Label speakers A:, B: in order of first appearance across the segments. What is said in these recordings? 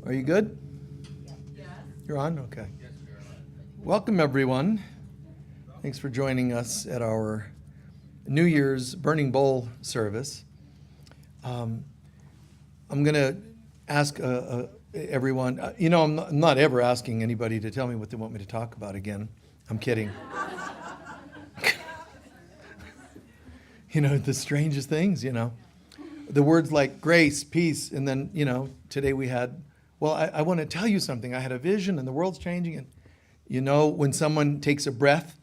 A: Are you good? Yes. You're on? Okay. Welcome, everyone. Thanks for joining us at our New Year's Burning Bowl service. I'm going to ask everyone, I'm not ever asking anybody to tell me what they want me to talk about again. I'm kidding. The strangest things, The words like grace, peace, and then, today we had, I want to tell you something. I had a vision and the world's changing. And, when someone takes a breath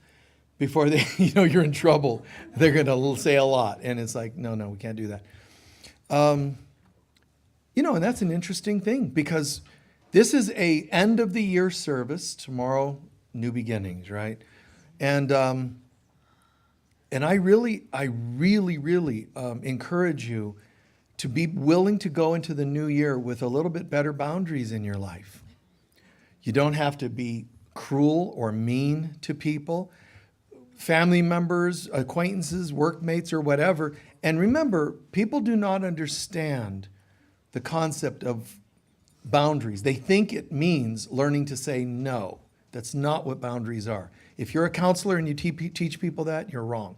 A: before they, you're in trouble, they're going to say a lot. And it's like, no, we can't do that. And that's an interesting thing because this is a end of the year service. Tomorrow, new beginnings, right? And I really encourage you to be willing to go into the new year with a little bit better boundaries in your life. You don't have to be cruel or mean to people, family members, acquaintances, workmates, or whatever. And remember, people do not understand the concept of boundaries. They think it means learning to say no. That's not what boundaries are. If you're a counselor and you teach people that, you're wrong.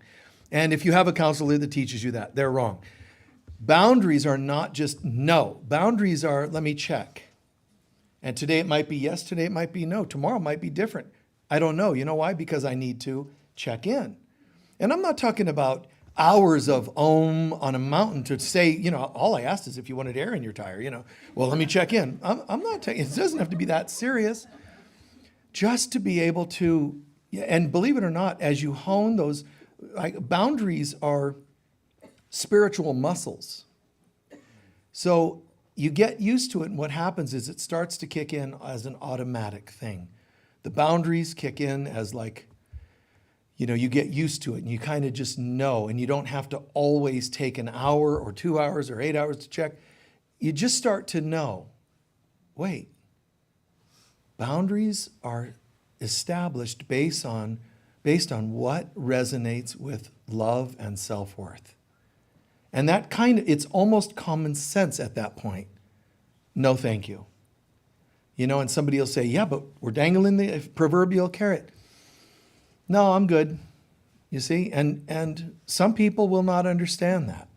A: And if you have a counselor that teaches you that, they're wrong. Boundaries are not just no. Boundaries are, let me check. And today it might be yes, today it might be no. Tomorrow it might be different. I don't know. You know why? Because I need to check in. And I'm not talking about hours of om on a mountain to say, all I asked is if you wanted air in your tire, well, let me check in. I'm not taking, it doesn't have to be that serious. Just to be able to, and believe it or not, as you hone those, boundaries are spiritual muscles. So you get used to it, and what happens is it starts to kick in as an automatic thing. The boundaries kick in as you get used to it, and you kind of just know, and you don't have to always take an hour or 2 hours or 8 hours to check. You just start to know, wait, boundaries are established based on what resonates with love and self-worth. And that it's almost common sense at that point. No, thank you. And somebody will say, yeah, but we're dangling the proverbial carrot. No, I'm good. You see? And some people will not understand that.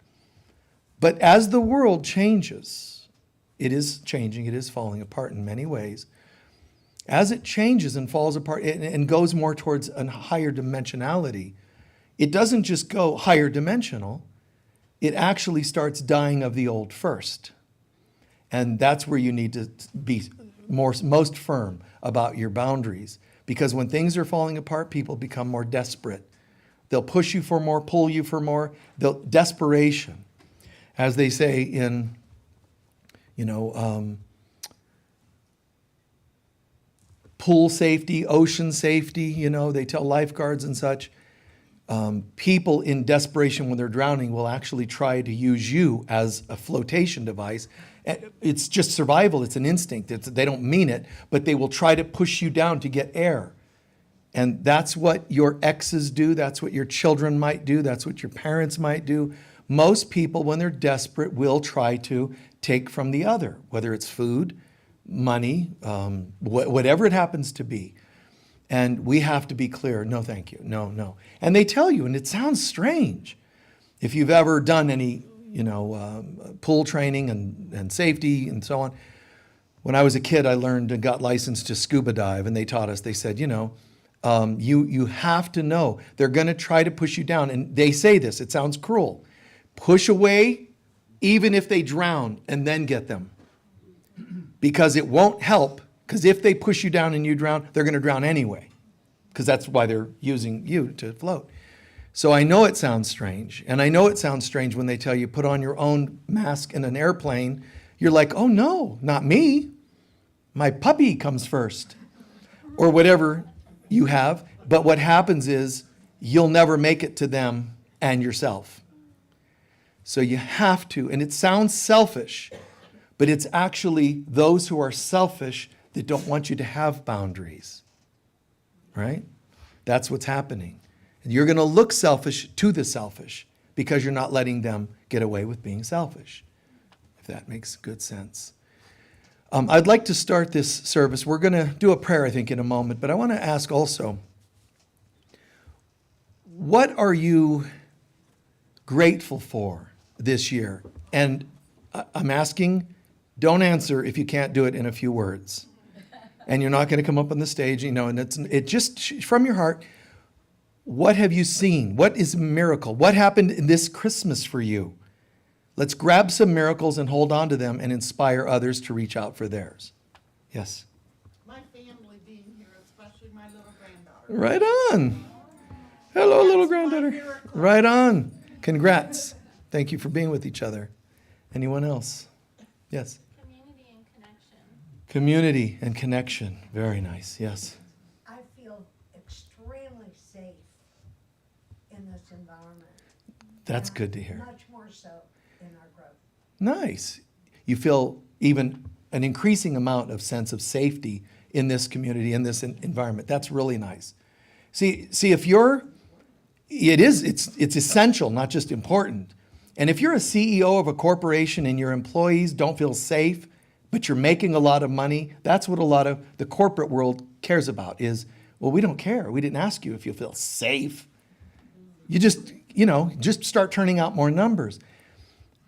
A: But as the world changes, it is changing, it is falling apart in many ways. As it changes and falls apart and goes more towards a higher dimensionality, it doesn't just go higher dimensional, it actually starts dying of the old first. And that's where you need to be most firm about your boundaries. Because when things are falling apart, people become more desperate. They'll push you for more, pull you for more. Desperation. As they say in, pool safety, ocean safety, they tell lifeguards and such. People in desperation when they're drowning will actually try to use you as a flotation device. It's just survival. It's an instinct. They don't mean it, but they will try to push you down to get air. And that's what your exes do. That's what your children might do. That's what your parents might do. Most people, when they're desperate, will try to take from the other, whether it's food, money, whatever it happens to be. And we have to be clear, no, thank you, no. And they tell you, and it sounds strange. If you've ever done any, pool training and safety and so on. When I was a kid, I learned and got licensed to scuba dive, and they taught us, they said, you have to know. They're going to try to push you down. And they say this, it sounds cruel. Push away, even if they drown, and then get them. Because it won't help. Because if they push you down and you drown, they're going to drown anyway. Because that's why they're using you to float. So I know it sounds strange. And I know it sounds strange when they tell you put on your own mask in an airplane. You're like, oh no, not me. My puppy comes first. Or whatever you have. But what happens is you'll never make it to them and yourself. So you have to. And it sounds selfish. But it's actually those who are selfish that don't want you to have boundaries, right? That's what's happening. And you're going to look selfish to the selfish because you're not letting them get away with being selfish, if that makes good sense. I'd like to start this service. We're going to do a prayer, I think, in a moment, but I want to ask also, what are you grateful for this year? And I'm asking, don't answer if you can't do it in a few words. And you're not going to come up on the stage, and it just from your heart. What have you seen? What is a miracle? What happened in this Christmas for you? Let's grab some miracles and hold on to them and inspire others to reach out for theirs. Yes?
B: My family being here, especially my little granddaughter.
A: Right on. Hello, little granddaughter. Right on. Congrats. Thank you for being with each other. Anyone else? Yes?
C: Community and connection.
A: Community and connection. Very nice. Yes.
D: I feel extremely safe in this environment.
A: That's good to hear.
D: Much more so in our growth.
A: Nice. You feel even an increasing amount of sense of safety in this community, in this environment. That's really nice. See, if you're, it's essential, not just important. And if you're a CEO of a corporation and your employees don't feel safe, but you're making a lot of money, that's what a lot of the corporate world cares about is, well, we don't care. We didn't ask you if you feel safe. You just start turning out more numbers.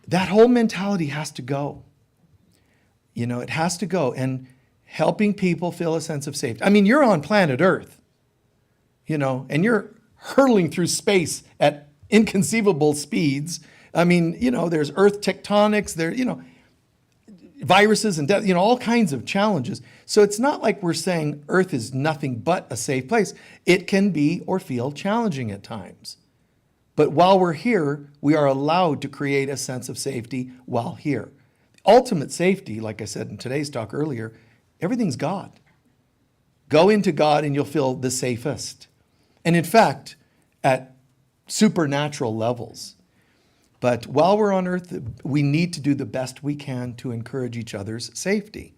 A: That whole mentality has to go. It has to go. And helping people feel a sense of safety. I mean, you're on planet Earth, and you're hurtling through space at inconceivable speeds. I mean, there's Earth tectonics, viruses and death, all kinds of challenges. So it's not like we're saying Earth is nothing but a safe place. It can be or feel challenging at times. But while we're here, we are allowed to create a sense of safety while here. Ultimate safety, like I said in today's talk earlier, everything's God. Go into God and you'll feel the safest. And in fact, at supernatural levels. But while we're on earth, we need to do the best we can to encourage each other's safety,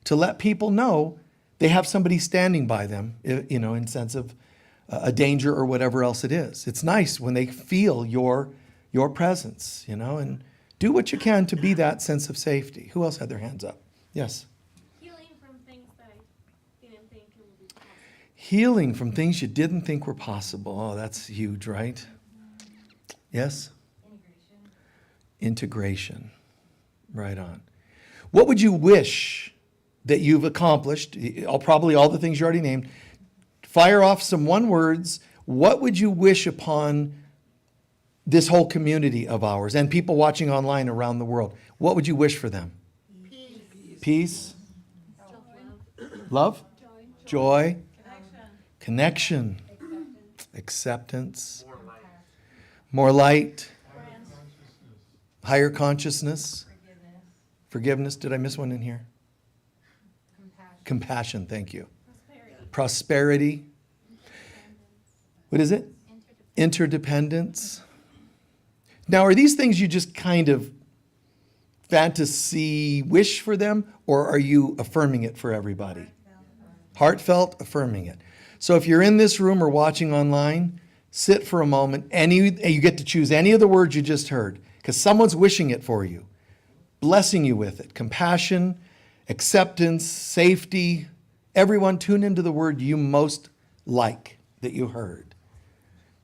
A: to let people know they have somebody standing by them, in sense of a danger or whatever else it is. It's nice when they feel your presence, and do what you can to be that sense of safety. Who else had their hands up? Yes.
C: Healing from things that I didn't think it would be possible.
A: Healing from things you didn't think were possible. Oh, that's huge, right? Yes? Integration. Right on. What would you wish that you've accomplished? Probably all the things you already named. Fire off some one words. What would you wish upon this whole community of ours and people watching online around the world? What would you wish for them? Peace. Love. Joy. Connection. Acceptance. More light. Higher consciousness. Forgiveness. Did I miss one in here? Compassion. Thank you. Prosperity. What is it? Interdependence. Now, are these things you just kind of fantasy wish for them, or are you affirming it for everybody? Heartfelt, affirming it. So if you're in this room or watching online, sit for a moment. You get to choose any of the words you just heard, because someone's wishing it for you, blessing you with it. Compassion, acceptance, safety. Everyone tune into the word you most like that you heard,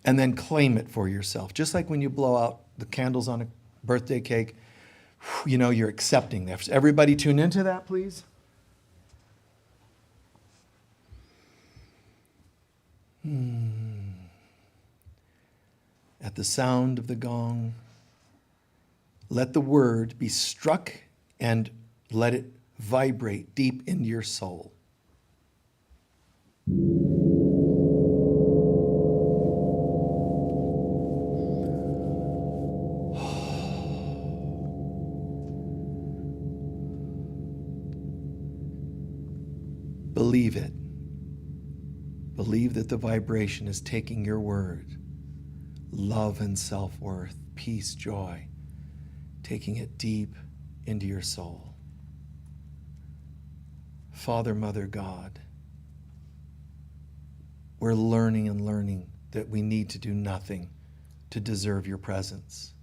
A: and then claim it for yourself. Just like when you blow out the candles on a birthday cake, you're accepting that. Everybody tune into that, please. At the sound of the gong, let the word be struck and let it vibrate deep into your soul. Believe it. Believe that the vibration is taking your word, love and self-worth, peace, joy, taking it deep into your soul. Father, Mother, God, we're learning and learning that we need to do nothing to deserve your presence.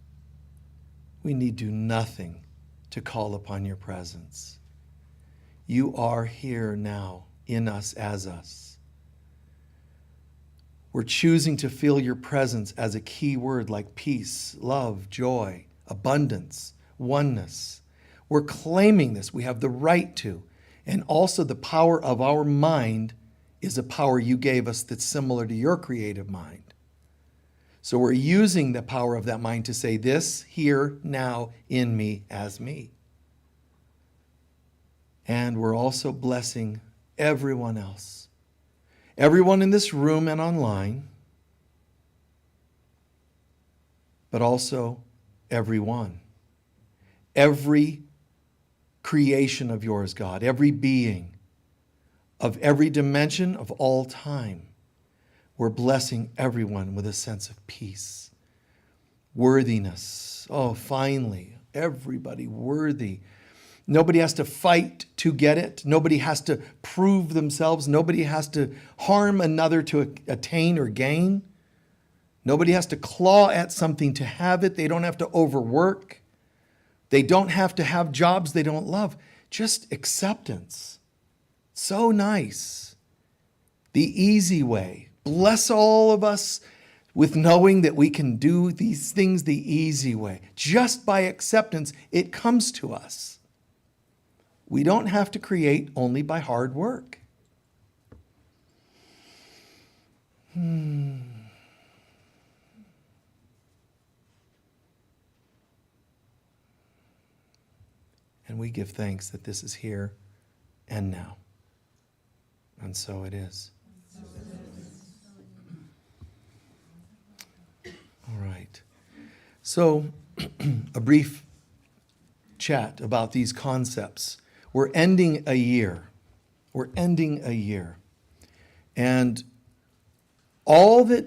A: We need do nothing to call upon your presence. You are here now, in us, as us. We're choosing to feel your presence as a key word like peace, love, joy, abundance, oneness. We're claiming this. We have the right to. And also the power of our mind is a power you gave us that's similar to your creative mind. So we're using the power of that mind to say this, here, now, in me, as me. And we're also blessing everyone else. Everyone in this room and online, but also everyone. Every creation of yours, God, every being of every dimension of all time. We're blessing everyone with a sense of peace, worthiness. Oh, finally, everybody worthy. Nobody has to fight to get it. Nobody has to prove themselves. Nobody has to harm another to attain or gain. Nobody has to claw at something to have it. They don't have to overwork. They don't have to have jobs they don't love. Just acceptance. So nice. The easy way. Bless all of us with knowing that we can do these things the easy way. Just by acceptance, it comes to us. We don't have to create only by hard work. And we give thanks that this is here and now. And so it is. All right. So, a brief chat about these concepts. We're ending a year. We're ending a year. And all that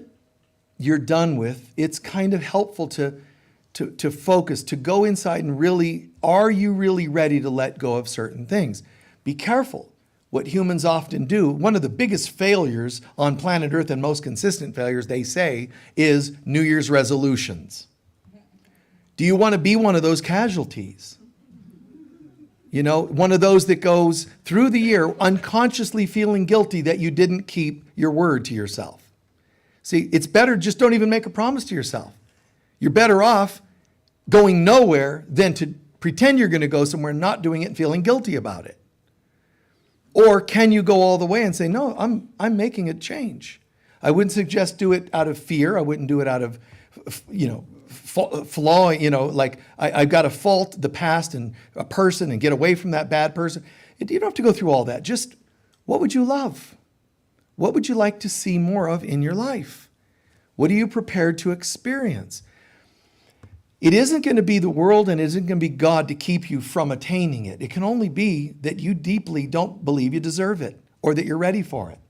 A: you're done with, it's kind of helpful to focus, to go inside and really, are you really ready to let go of certain things? Be careful. What humans often do, one of the biggest failures on planet Earth and most consistent failures, they say, is New Year's resolutions. Do you want to be one of those casualties? You know, one of those that goes through the year unconsciously feeling guilty that you didn't keep your word to yourself. See, it's better just don't even make a promise to yourself. You're better off going nowhere than to pretend you're going to go somewhere, not doing it and feeling guilty about it. Or can you go all the way and say, no, I'm making a change. I wouldn't suggest do it out of fear. I wouldn't do it out of, flaw, like I've got to fault the past and a person and get away from that bad person. You don't have to go through all that. Just what would you love? What would you like to see more of in your life? What are you prepared to experience? It isn't going to be the world and it isn't going to be God to keep you from attaining it. It can only be that you deeply don't believe you deserve it or that you're ready for it.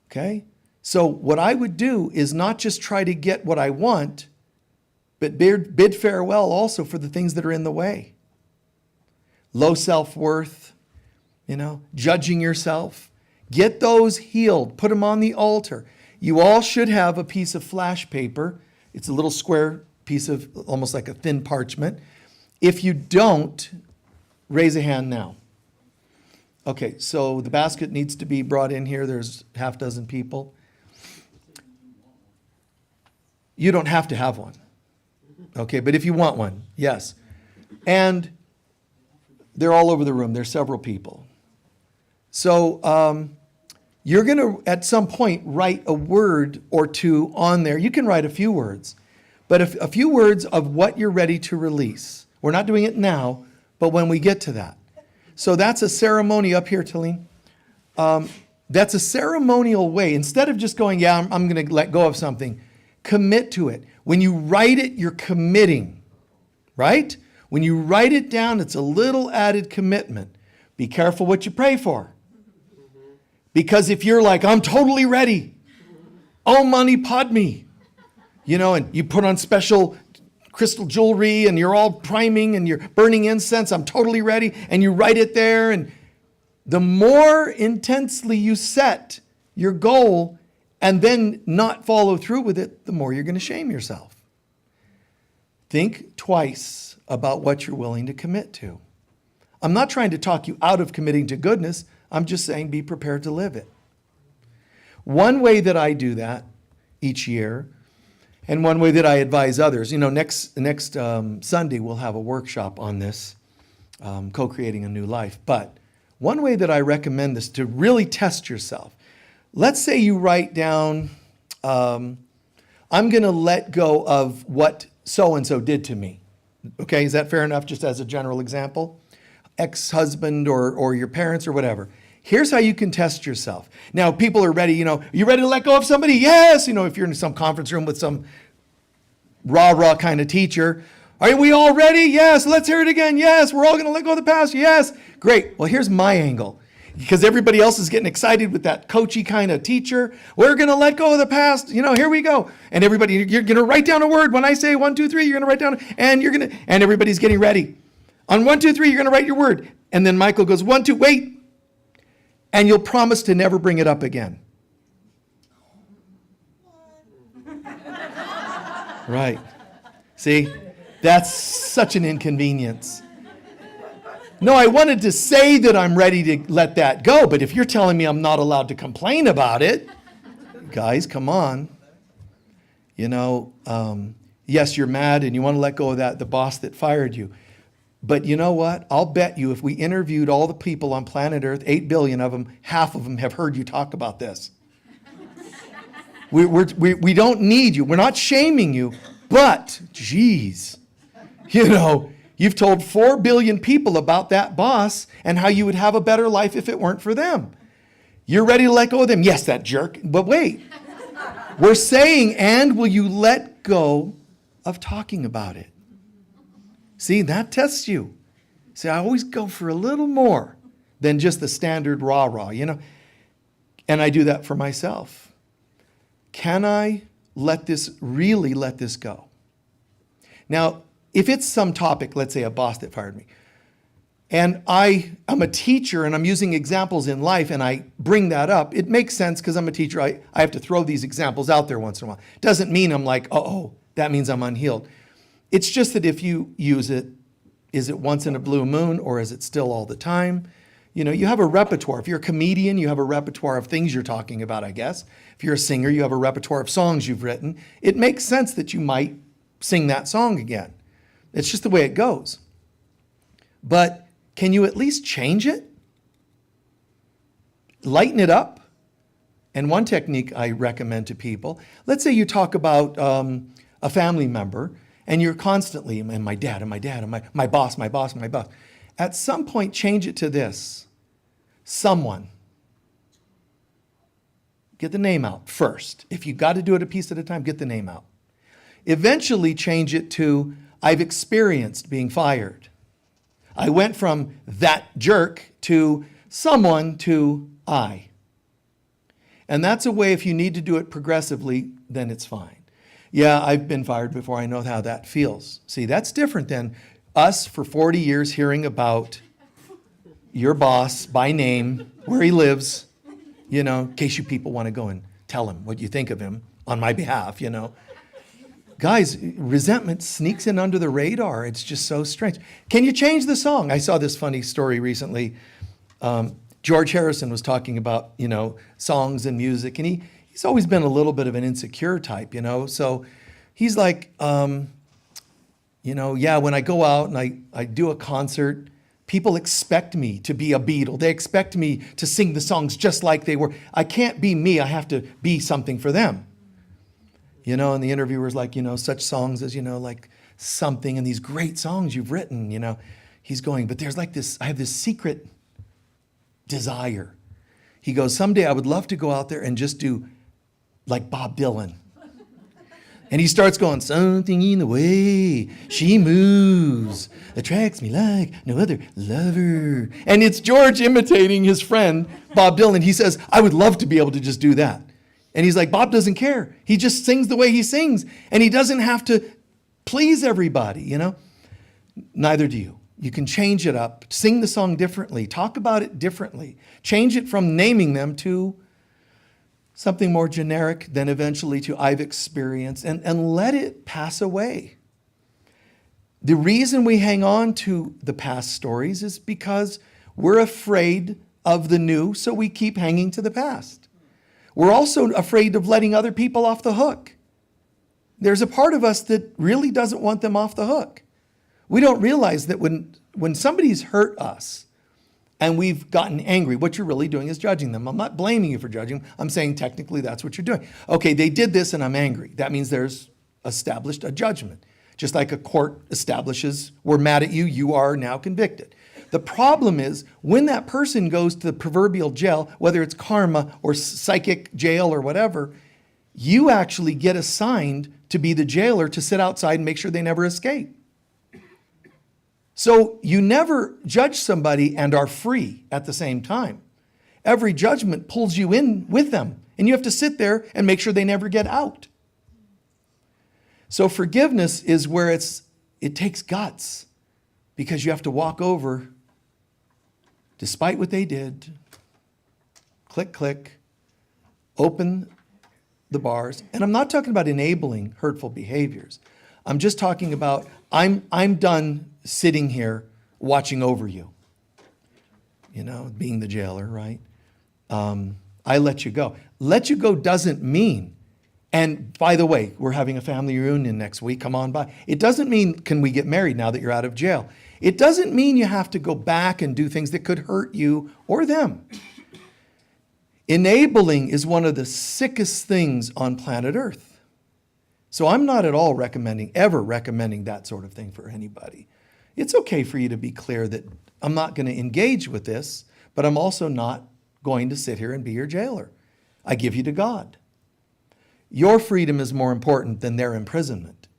A: Okay? So what I would do is not just try to get what I want, but bid farewell also for the things that are in the way. Low self-worth, judging yourself. Get those healed. Put them on the altar. You all should have a piece of flash paper. It's a little square piece of almost like a thin parchment. If you don't, raise a hand now. Okay, so the basket needs to be brought in here. There's half dozen people. You don't have to have one. Okay, but if you want one, yes. And they're all over the room. There's several people. So you're going to, at some point, write a word or two on there. You can write a few words, but a few words of what you're ready to release. We're not doing it now, but when we get to that. So that's a ceremony up here, Talene. That's a ceremonial way. Instead of just going, yeah, I'm going to let go of something, commit to it. When you write it, you're committing, right? When you write it down, it's a little added commitment. Be careful what you pray for. Because if you're like, I'm totally ready, Om Mani Padme, and you put on special crystal jewelry and you're all priming and you're burning incense, I'm totally ready, and you write it there, and the more intensely you set your goal and then not follow through with it, the more you're going to shame yourself. Think twice about what you're willing to commit to. I'm not trying to talk you out of committing to goodness. I'm just saying be prepared to live it. One way that I do that each year, and one way that I advise others, next Sunday we'll have a workshop on this, co-creating a new life. But one way that I recommend this to really test yourself, let's say you write down, I'm going to let go of what so-and-so did to me. Okay, is that fair enough, just as a general example? Ex-husband or your parents or whatever. Here's how you can test yourself. Now, people are ready, you ready to let go of somebody? Yes! If you're in some conference room with some rah-rah kind of teacher, are we all ready? Yes, let's hear it again. Yes, we're all going to let go of the past. Yes, great. Well, here's my angle. Because everybody else is getting excited with that coachy kind of teacher. We're going to let go of the past. Here we go. And everybody, you're going to write down a word. When I say 1, 2, 3, you're going to write down, and everybody's getting ready. On 1, 2, 3, you're going to write your word. And then Michael goes, 1, 2, wait. And you'll promise to never bring it up again. Right. See, that's such an inconvenience. No, I wanted to say that I'm ready to let that go, but if you're telling me I'm not allowed to complain about it, guys, come on. Yes, you're mad and you want to let go of the boss that fired you. But you know what? I'll bet you if we interviewed all the people on planet Earth, 8 billion of them, half of them have heard you talk about this. We don't need you. We're not shaming you, but geez, you've told 4 billion people about that boss and how you would have a better life if it weren't for them. You're ready to let go of them? Yes, that jerk. But wait, we're saying, and will you let go of talking about it? See, that tests you. See, I always go for a little more than just the standard rah-rah, And I do that for myself. Can I really let this go? Now, if it's some topic, let's say a boss that fired me, and I'm a teacher and I'm using examples in life and I bring that up, it makes sense because I'm a teacher. I have to throw these examples out there once in a while. Doesn't mean I'm like, that means I'm unhealed. It's just that if you use it, is it once in a blue moon or is it still all the time? You have a repertoire. If you're a comedian, you have a repertoire of things you're talking about, I guess. If you're a singer, you have a repertoire of songs you've written. It makes sense that you might sing that song again. It's just the way it goes. But can you at least change it? Lighten it up? And one technique I recommend to people, let's say you talk about a family member and you're constantly, and my dad, and my boss. At some point, change it to this. Someone. Get the name out first. If you've got to do it a piece at a time, get the name out. Eventually change it to, I've experienced being fired. I went from that jerk to someone to I. And that's a way, if you need to do it progressively, then it's fine. Yeah, I've been fired before. I know how that feels. See, that's different than us for 40 years hearing about your boss by name, where he lives, in case you people want to go and tell him what you think of him on my behalf, Guys, resentment sneaks in under the radar. It's just so strange. Can you change the song? I saw this funny story recently. George Harrison was talking about, songs and music, and he's always been a little bit of an insecure type, So he's like, when I go out and I do a concert, people expect me to be a Beatle. They expect me to sing the songs just like they were. I can't be me. I have to be something for them. And the interviewer's like, such songs as, like Something and these great songs you've written, He's going, but there's like this, I have this secret desire. He goes, someday I would love to go out there and just do like Bob Dylan. And he starts going, something in the way she moves attracts me like no other lover. And it's George imitating his friend, Bob Dylan. He says, I would love to be able to just do that. And he's like, Bob doesn't care. He just sings the way he sings. And he doesn't have to please everybody, Neither do you. You can change it up. Sing the song differently. Talk about it differently. Change it from naming them to something more generic, then eventually to I've experienced, and let it pass away. The reason we hang on to the past stories is because we're afraid of the new, so we keep hanging to the past. We're also afraid of letting other people off the hook. There's a part of us that really doesn't want them off the hook. We don't realize that when somebody's hurt us and we've gotten angry, what you're really doing is judging them. I'm not blaming you for judging. I'm saying technically that's what you're doing. Okay, they did this and I'm angry. That means there's established a judgment. Just like a court establishes, we're mad at you, you are now convicted. The problem is when that person goes to the proverbial jail, whether it's karma or psychic jail or whatever, you actually get assigned to be the jailer to sit outside and make sure they never escape. So you never judge somebody and are free at the same time. Every judgment pulls you in with them, and you have to sit there and make sure they never get out. So forgiveness is where it takes guts, because you have to walk over, despite what they did, click, click, open the bars. And I'm not talking about enabling hurtful behaviors. I'm just talking about, I'm done sitting here watching over you. You know, being the jailer, right? I let you go. Let you go doesn't mean, and by the way, we're having a family reunion next week, come on by. It doesn't mean, can we get married now that you're out of jail? It doesn't mean you have to go back and do things that could hurt you or them. Enabling is one of the sickest things on planet Earth. So I'm not at all ever recommending that sort of thing for anybody. It's okay for you to be clear that I'm not going to engage with this, but I'm also not going to sit here and be your jailer. I give you to God. Your freedom is more important than their imprisonment.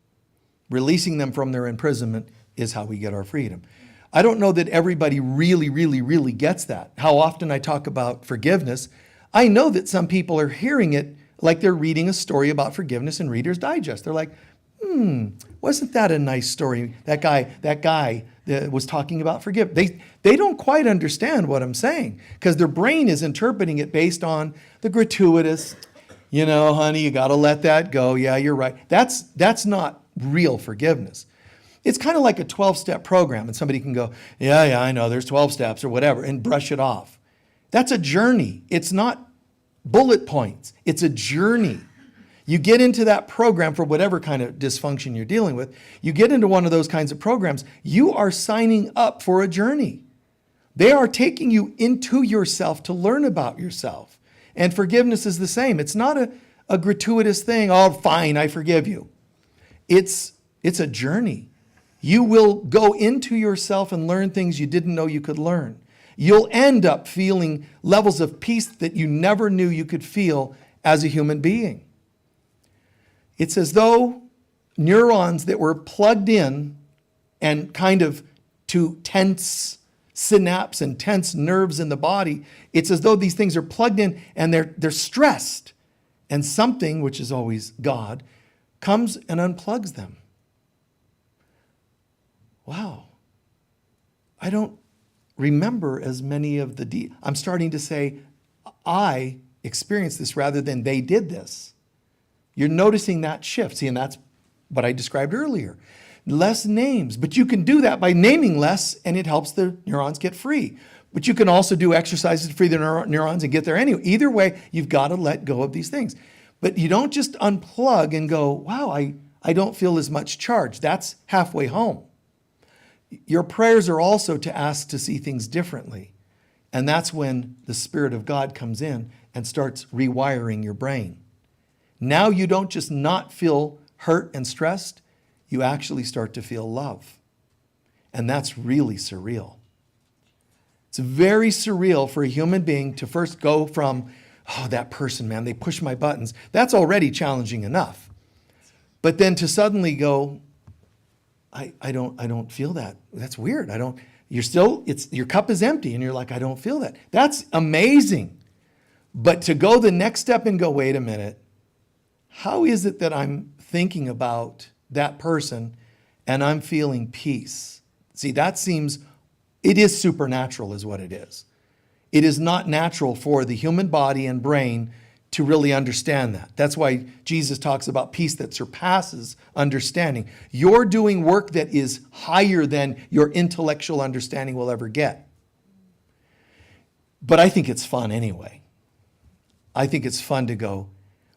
A: Releasing them from their imprisonment is how we get our freedom. I don't know that everybody really, really, really gets that. How often I talk about forgiveness, I know that some people are hearing it like they're reading a story about forgiveness in Reader's Digest. They're like, wasn't that a nice story? That guy that was talking about forgiveness. They don't quite understand what I'm saying because their brain is interpreting it based on the gratuitous, you know, honey, you got to let that go. Yeah, you're right. That's not real forgiveness. It's kind of like a 12-step program, and somebody can go, yeah, I know, there's 12 steps or whatever, and brush it off. That's a journey. It's not bullet points. It's a journey. You get into that program for whatever kind of dysfunction you're dealing with. You get into one of those kinds of programs, you are signing up for a journey. They are taking you into yourself to learn about yourself. And forgiveness is the same. It's not a gratuitous thing, oh, fine, I forgive you. It's a journey. You will go into yourself and learn things you didn't know you could learn. You'll end up feeling levels of peace that you never knew you could feel as a human being. It's as though neurons that were plugged in and kind of to tense synapse and tense nerves in the body, it's as though these things are plugged in and they're stressed. And something, which is always God, comes and unplugs them. Wow. I don't remember as many of I'm starting to say, I experienced this rather than they did this. You're noticing that shift. See, and that's what I described earlier. Less names, but you can do that by naming less and it helps the neurons get free. But you can also do exercises to free the neurons and get there anyway. Either way, you've got to let go of these things. But you don't just unplug and go, wow, I don't feel as much charge. That's halfway home. Your prayers are also to ask to see things differently. And that's when the Spirit of God comes in and starts rewiring your brain. Now you don't just not feel hurt and stressed, you actually start to feel love. And that's really surreal. It's very surreal for a human being to first go from, oh, that person, man, they push my buttons. That's already challenging enough. But then to suddenly go, I don't feel that. That's weird. Your cup is empty and you're like, I don't feel that. That's amazing. But to go the next step and go, wait a minute, how is it that I'm thinking about that person and I'm feeling peace? See, it is supernatural is what it is. It is not natural for the human body and brain to really understand that. That's why Jesus talks about peace that surpasses understanding. You're doing work that is higher than your intellectual understanding will ever get. But I think it's fun anyway. I think it's fun to go,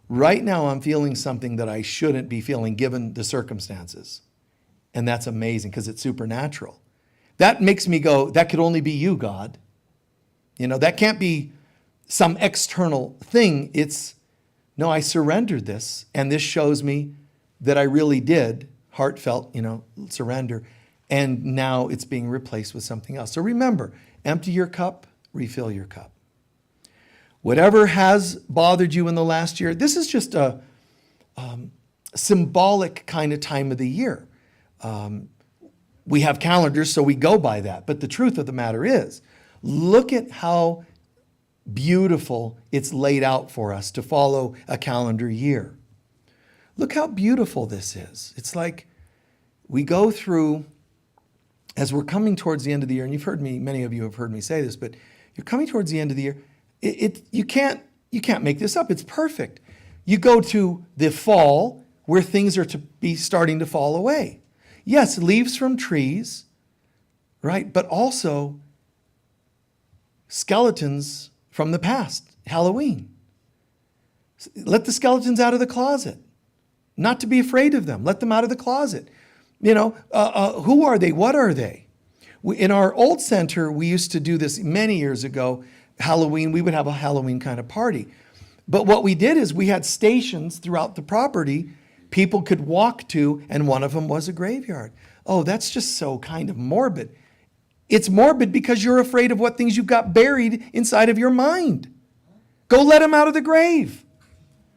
A: right now I'm feeling something that I shouldn't be feeling given the circumstances. And that's amazing because it's supernatural. That makes me go, that could only be you, God. You know, that can't be some external thing. It's, no, I surrendered this, and this shows me that I really did heartfelt, surrender, and now it's being replaced with something else. So remember, empty your cup, refill your cup. Whatever has bothered you in the last year, this is just a symbolic kind of time of the year. We have calendars, so we go by that. But the truth of the matter is, look at how beautiful it's laid out for us to follow a calendar year. Look how beautiful this is. It's like we go through, as we're coming towards the end of the year, and you've heard me, many of you have heard me say this, but you're coming towards the end of the year. You can't make this up. It's perfect. You go to the fall where things are to be starting to fall away. Yes, leaves from trees, right? But also skeletons from the past, Halloween. Let the skeletons out of the closet. Not to be afraid of them. Let them out of the closet. Who are they? What are they? In our old center, we used to do this many years ago. Halloween, we would have a Halloween kind of party. But what we did is we had stations throughout the property people could walk to, and one of them was a graveyard. Oh, that's just so kind of morbid. It's morbid because you're afraid of what things you've got buried inside of your mind. Go let them out of the grave.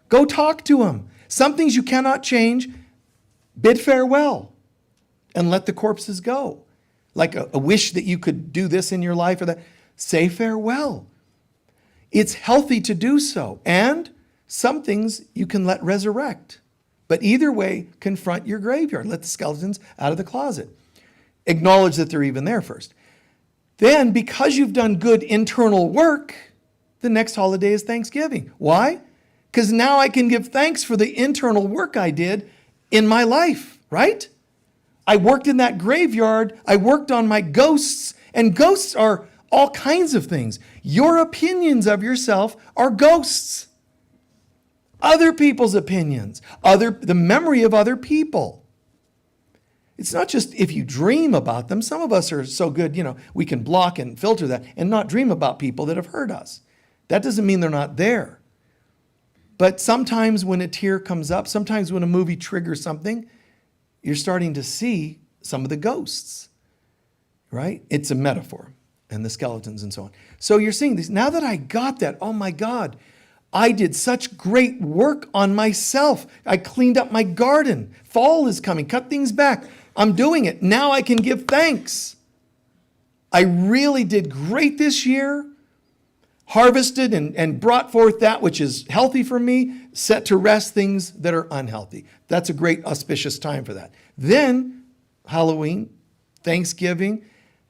A: Go talk to them. Some things you cannot change, bid farewell and let the corpses go. Like a wish that you could do this in your life or that. Say farewell. It's healthy to do so. And some things you can let resurrect. But either way, confront your graveyard. Let the skeletons out of the closet. Acknowledge that they're even there first. Then, because you've done good internal work, the next holiday is Thanksgiving. Why? Because now I can give thanks for the internal work I did in my life, right? I worked in that graveyard. I worked on my ghosts. And ghosts are all kinds of things. Your opinions of yourself are ghosts. Other people's opinions, the memory of other people. It's not just if you dream about them. Some of us are so good, we can block and filter that and not dream about people that have hurt us. That doesn't mean they're not there. But sometimes when a tear comes up, sometimes when a movie triggers something, you're starting to see some of the ghosts, right? It's a metaphor, and the skeletons and so on. So you're seeing these. Now that I got that, oh my God, I did such great work on myself. I cleaned up my garden. Fall is coming. Cut things back. I'm doing it. Now I can give thanks. I really did great this year. Harvested and brought forth that which is healthy for me. Set to rest things that are unhealthy. That's a great auspicious time for that. Then Halloween, Thanksgiving.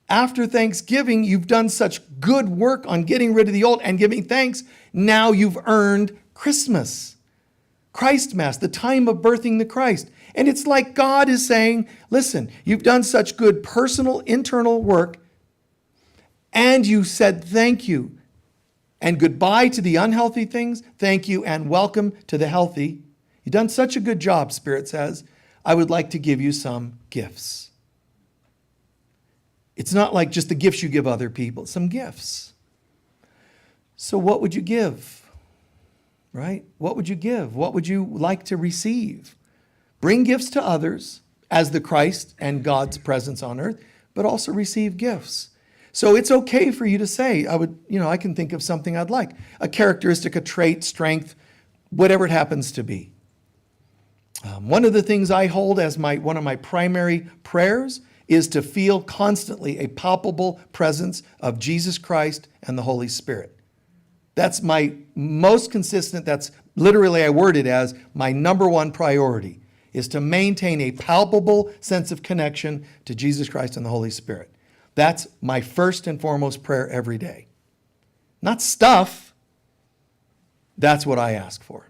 A: After Thanksgiving, you've done such good work on getting rid of the old and giving thanks. Now you've earned Christmas, Christ Mass, the time of birthing the Christ. And it's like God is saying, listen, you've done such good personal, internal work, and you said thank you and goodbye to the unhealthy things. Thank you and welcome to the healthy. You've done such a good job, Spirit says. I would like to give you some gifts. It's not like just the gifts you give other people, some gifts. So what would you give? Right? What would you give? What would you like to receive? Bring gifts to others as the Christ and God's presence on earth, but also receive gifts. So it's okay for you to say, I can think of something I'd like. A characteristic, a trait, strength, whatever it happens to be. One of the things I hold as one of my primary prayers is to feel constantly a palpable presence of Jesus Christ and the Holy Spirit. That's my most consistent, that's literally I word it as my number one priority, is to maintain a palpable sense of connection to Jesus Christ and the Holy Spirit. That's my first and foremost prayer every day. Not stuff, That's what I ask for.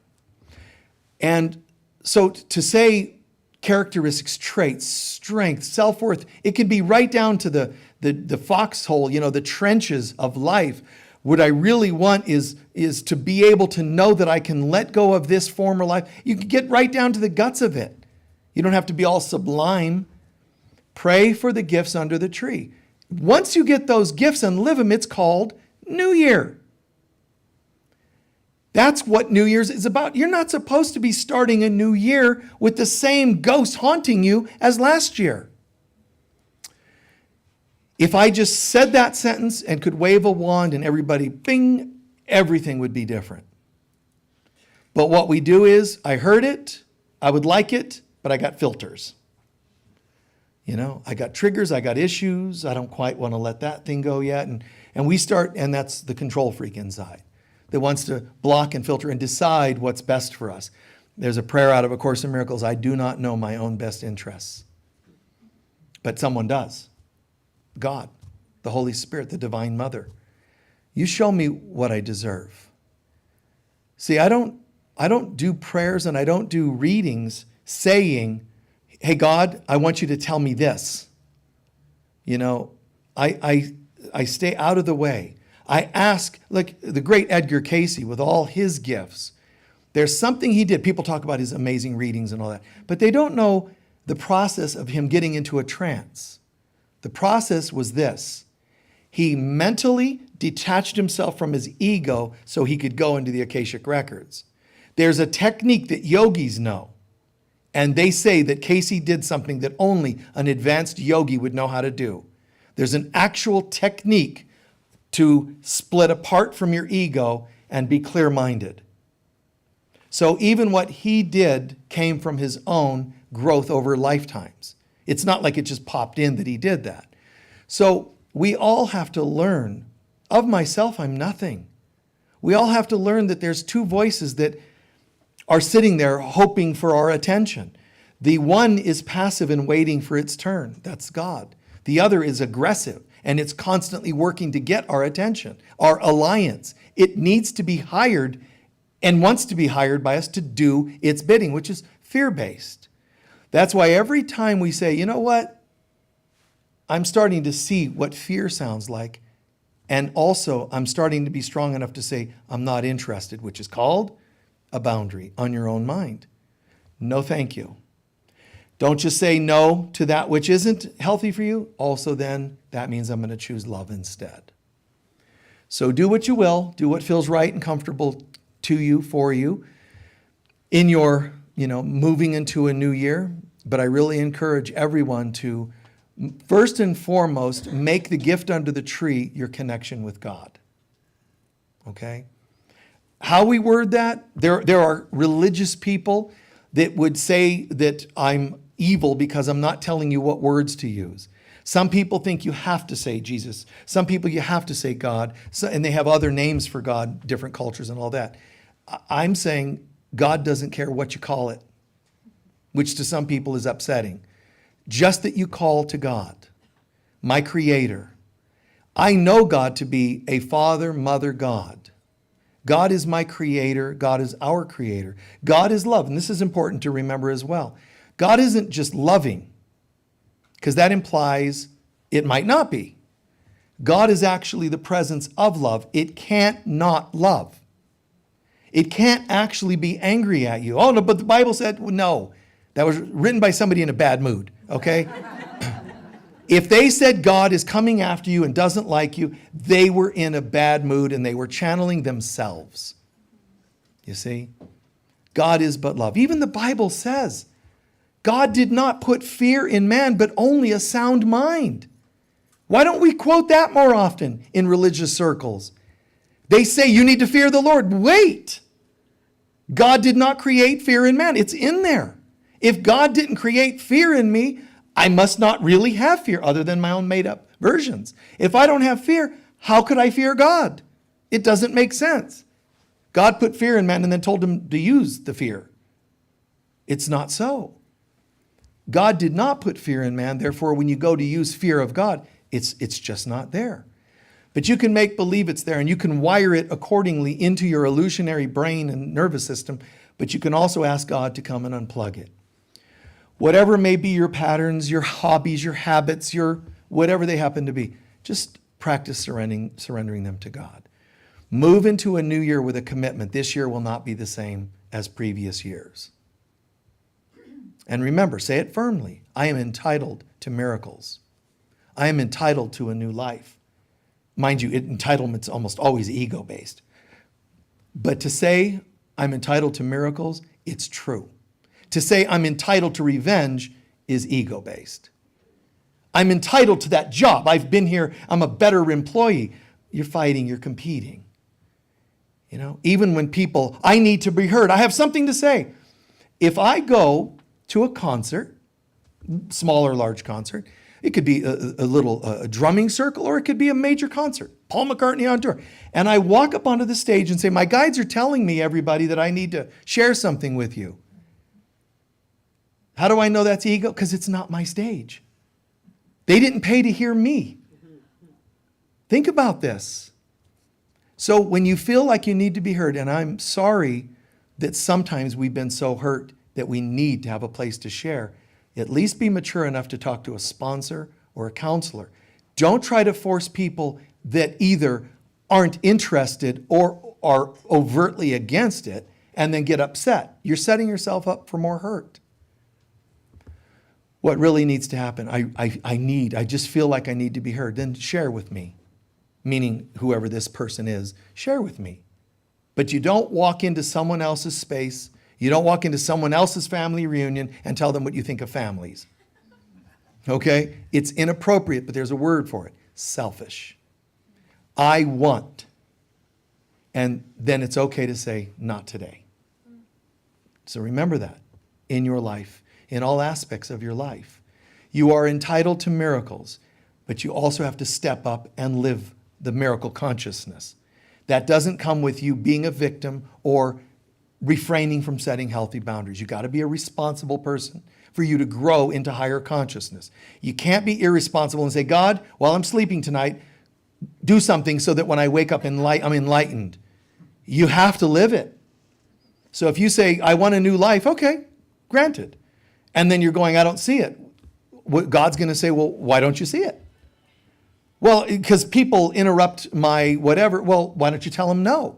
A: And so to say characteristics, traits, strength, self-worth, it can be right down to the foxhole, the trenches of life. What I really want is to be able to know that I can let go of this former life. You can get right down to the guts of it. You don't have to be all sublime. Pray for the gifts under the tree. Once you get those gifts and live them, it's called New Year. That's what New Year's is about. You're not supposed to be starting a new year with the same ghost haunting you as last year. If I just said that sentence and could wave a wand and everybody, bing, everything would be different. But what we do is, I heard it, I would like it, but I got filters. I got triggers, I got issues, I don't quite want to let that thing go yet. And we start, and that's the control freak inside that wants to block and filter and decide what's best for us. There's a prayer out of A Course in Miracles, I do not know my own best interests. But someone does. God, the Holy Spirit, the Divine Mother. You show me what I deserve. See, I don't do prayers and I don't do readings saying, hey, God, I want you to tell me this. I stay out of the way. I ask, like the great Edgar Cayce with all his gifts. There's something he did. People talk about his amazing readings and all that, but they don't know the process of him getting into a trance. The process was this. He mentally detached himself from his ego so he could go into the Akashic records. There's a technique that yogis know. And they say that Cayce did something that only an advanced yogi would know how to do. There's an actual technique to split apart from your ego and be clear-minded. So even what he did came from his own growth over lifetimes. It's not like it just popped in that he did that. So we all have to learn. Of myself, I'm nothing. We all have to learn that there's two voices that are sitting there hoping for our attention. The one is passive and waiting for its turn. That's God. The other is aggressive, and it's constantly working to get our attention, our alliance. It needs to be hired and wants to be hired by us to do its bidding, which is fear-based. That's why every time we say, you know what? I'm starting to see what fear sounds like, and also I'm starting to be strong enough to say, I'm not interested, which is called a boundary on your own mind. No, thank you. Don't just say no to that which isn't healthy for you. Also, then that means I'm going to choose love instead. So do what you will. Do what feels right and comfortable to you, for you, in your, moving into a new year. But I really encourage everyone to, first and foremost, make the gift under the tree your connection with God. Okay? How we word that, there are religious people that would say that I'm evil because I'm not telling you what words to use. Some people think you have to say Jesus. Some people you have to say God. And they have other names for God, different cultures and all that. I'm saying God doesn't care what you call it, which to some people is upsetting. Just that you call to God, my Creator. I know God to be a Father, Mother, God. God is my Creator. God is our Creator. God is love. And this is important to remember as well. God isn't just loving, because that implies it might not be. God is actually the presence of love. It can't not love. It can't actually be angry at you. Oh, no, but the Bible said, no. That was written by somebody in a bad mood, okay? If they said God is coming after you and doesn't like you, they were in a bad mood and they were channeling themselves. You see? God is but love. Even the Bible says, God did not put fear in man, but only a sound mind. Why don't we quote that more often in religious circles? They say you need to fear the Lord. Wait! God did not create fear in man. It's in there. If God didn't create fear in me, I must not really have fear other than my own made-up versions. If I don't have fear, how could I fear God? It doesn't make sense. God put fear in man and then told him to use the fear. It's not so. God did not put fear in man. Therefore, when you go to use fear of God, it's just not there. But you can make believe it's there and you can wire it accordingly into your illusionary brain and nervous system, but you can also ask God to come and unplug it. Whatever may be your patterns, your hobbies, your habits, your whatever they happen to be, just practice surrendering them to God. Move into a new year with a commitment. This year will not be the same as previous years. And remember, say it firmly. I am entitled to miracles. I am entitled to a new life. Mind you, entitlement's almost always ego-based. But to say I'm entitled to miracles, it's true. To say I'm entitled to revenge is ego-based. I'm entitled to that job. I've been here. I'm a better employee. You're fighting. You're competing. You know, even when people, I need to be heard. I have something to say. If I go to a concert, small or large concert, it could be a little drumming circle, or it could be a major concert. Paul McCartney on tour. And I walk up onto the stage and say, my guides are telling me, everybody, that I need to share something with you. How do I know that's ego? Because it's not my stage. They didn't pay to hear me. Think about this. So when you feel like you need to be heard, and I'm sorry that sometimes we've been so hurt that we need to have a place to share, at least be mature enough to talk to a sponsor or a counselor. Don't try to force people that either aren't interested or are overtly against it and then get upset. You're setting yourself up for more hurt. What really needs to happen, I just feel like I need to be heard. Then share with me, meaning whoever this person is, share with me. But you don't walk into someone else's space. You don't walk into someone else's family reunion and tell them what you think of families. Okay? It's inappropriate, but there's a word for it. Selfish. I want. And then it's okay to say, not today. So remember that in your life, in all aspects of your life. You are entitled to miracles, but you also have to step up and live the miracle consciousness. That doesn't come with you being a victim or refraining from setting healthy boundaries. You got to be a responsible person for you to grow into higher consciousness. You can't be irresponsible and say, God, while I'm sleeping tonight, do something so that when I wake up I'm enlightened. You have to live it. So if you say, I want a new life, okay, granted. And then you're going, I don't see it. God's going to say, well, why don't you see it? Well, because people interrupt my whatever. Well, why don't you tell them no?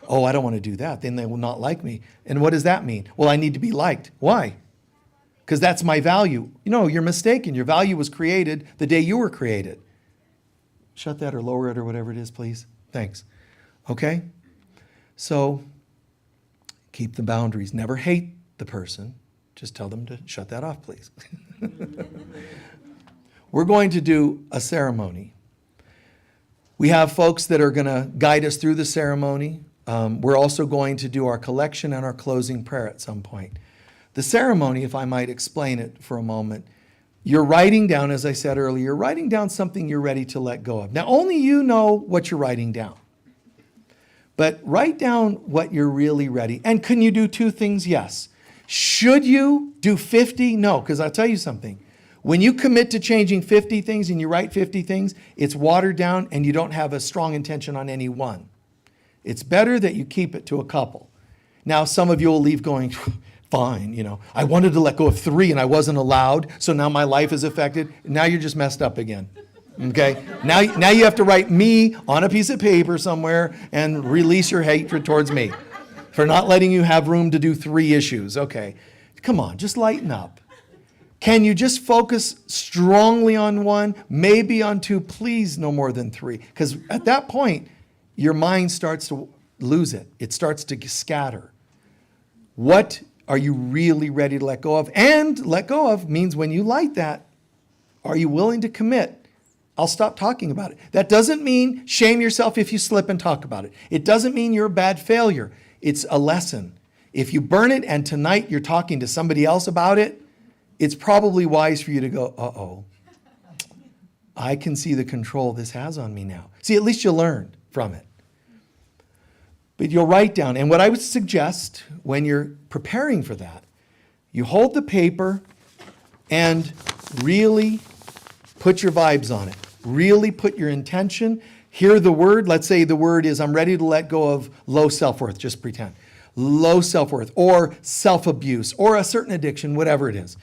A: Oh, I don't want to do that. Then they will not like me. And what does that mean? Well, I need to be liked. Why? Because that's my value. No, you're mistaken. Your value was created the day you were created. Shut that or lower it or whatever it is, please. Thanks. Okay? So keep the boundaries. Never hate the person. Just tell them to shut that off, please. We're going to do a ceremony. We have folks that are going to guide us through the ceremony. We're also going to do our collection and our closing prayer at some point. The ceremony, if I might explain it for a moment, you're writing down, as I said earlier, you're writing down something you're ready to let go of. Now, only you know what you're writing down. But write down what you're really ready. And can you do two things? Yes. Should you do 50? No, because I'll tell you something. When you commit to changing 50 things and you write 50 things, it's watered down and you don't have a strong intention on any one. It's better that you keep it to a couple. Now, some of you will leave going, fine, I wanted to let go of 3 and I wasn't allowed, so now my life is affected. Now you're just messed up again. Okay? Now you have to write me on a piece of paper somewhere and release your hatred towards me for not letting you have room to do 3 issues. Okay. Come on, just lighten up. Can you just focus strongly on 1, maybe on 2, please no more than 3? Because at that point, your mind starts to lose it. It starts to scatter. What are you really ready to let go of? And let go of means when you light that, are you willing to commit? I'll stop talking about it. That doesn't mean shame yourself if you slip and talk about it. It doesn't mean you're a bad failure. It's a lesson. If you burn it and tonight you're talking to somebody else about it, it's probably wise for you to go, uh-oh, I can see the control this has on me now. See, at least you learned from it. But you'll write down, and what I would suggest when you're preparing for that, you hold the paper and really put your vibes on it. Really put your intention. hear the word. Let's say the word is, I'm ready to let go of low self-worth. Just pretend. Low self-worth or self-abuse or a certain addiction, whatever it is.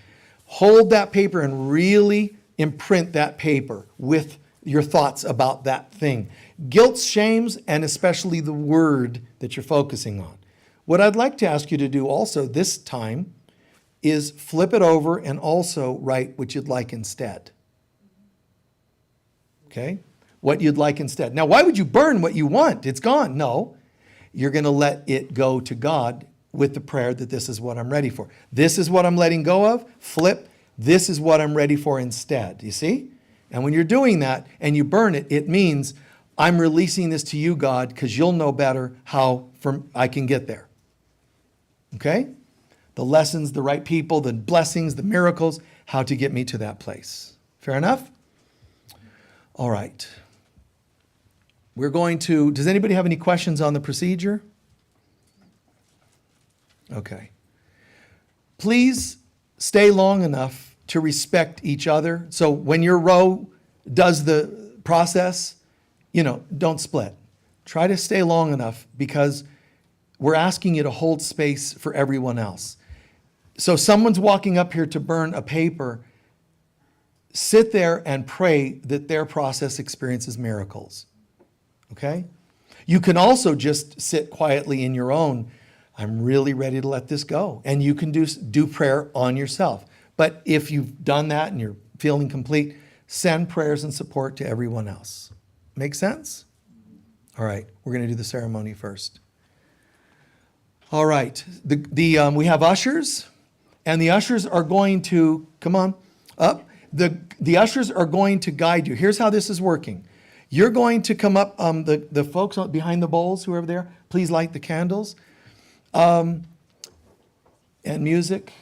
A: Hold that paper and really imprint that paper with your thoughts about that thing. Guilt, shames, and especially the word that you're focusing on. What I'd like to ask you to do also this time is flip it over and also write what you'd like instead. Okay? What you'd like instead. Now, why would you burn what you want? It's gone. No. You're going to let it go to God with the prayer that this is what I'm ready for. This is what I'm letting go of. Flip. This is what I'm ready for instead. You see? And when you're doing that and you burn it, it means I'm releasing this to you, God, because you'll know better how I can get there. Okay? The lessons, the right people, the blessings, the miracles, how to get me to that place. Fair enough? All right. We're going to, does anybody have any questions on the procedure? Okay. Please stay long enough to respect each other. So when your row does the process, don't split. Try to stay long enough because we're asking you to hold space for everyone else. So someone's walking up here to burn a paper. Sit there and pray that their process experiences miracles. Okay? You can also just sit quietly in your own, I'm really ready to let this go. And you can do prayer on yourself. But if you've done that and you're feeling complete, send prayers and support to everyone else. Make sense? All right, we're going to do the ceremony first. All right, we have ushers, and the ushers are going to, come on, up. The ushers are going to guide you. Here's how this is working. You're going to come up, the folks behind the bowls, whoever they are, please light the candles and music.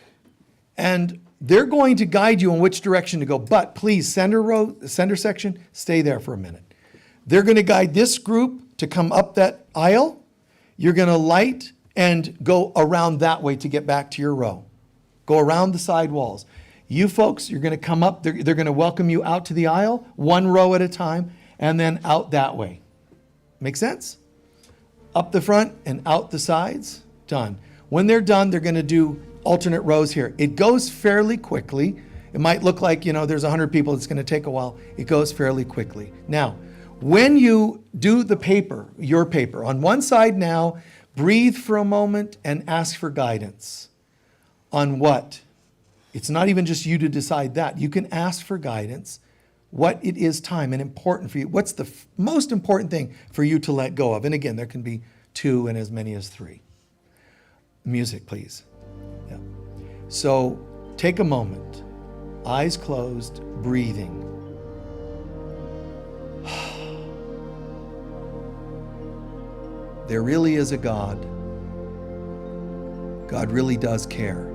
A: And they're going to guide you in which direction to go. But please, center section, stay there for a minute. They're going to guide this group to come up that aisle. You're going to light and go around that way to get back to your row. Go around the side walls. You folks, you're going to come up. They're going to welcome you out to the aisle, one row at a time, and then out that way. Make sense? Up the front and out the sides. Done. When they're done, they're going to do alternate rows here. It goes fairly quickly. It might look like, there's 100 people. It's going to take a while. It goes fairly quickly. Now, when you do the paper, your paper, on one side now, breathe for a moment and ask for guidance. On what? It's not even just you to decide that. You can ask for guidance. What it is time and important for you. What's the most important thing for you to let go of? And again, there can be 2 and as many as 3. Music, please. Yeah. So take a moment, eyes closed, breathing. There really is a God. God really does care.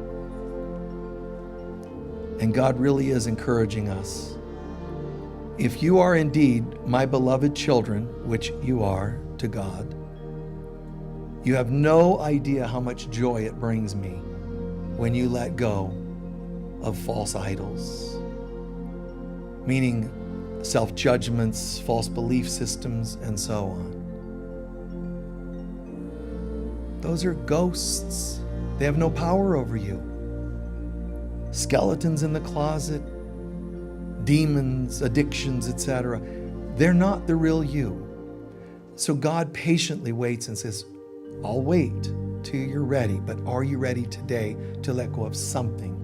A: And God really is encouraging us. If you are indeed my beloved children, which you are to God, you have no idea how much joy it brings me when you let go of false idols, meaning self-judgments, false belief systems, and so on. Those are ghosts. They have no power over you. Skeletons in the closet, demons, addictions, etc. They're not the real you. So God patiently waits and says, I'll wait till you're ready, but are you ready today to let go of something?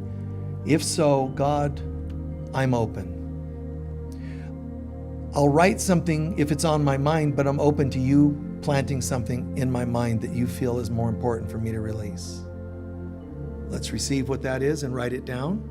A: If so, God, I'm open. I'll write something if it's on my mind, but I'm open to you planting something in my mind that you feel is more important for me to release. Let's receive what that is and write it down.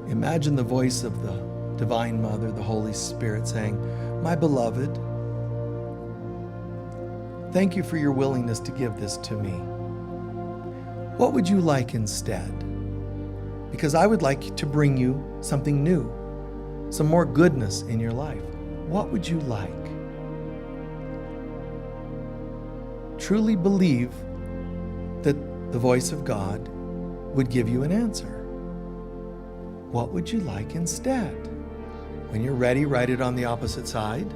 A: Imagine the voice of the Divine Mother, the Holy Spirit, saying, "My beloved, thank you for your willingness to give this to me. What would you like instead? because I would like to bring you something new, some more goodness in your life. What would you like? Truly believe that the voice of God would give you an answer. What would you like instead? When you're ready, write it on the opposite side.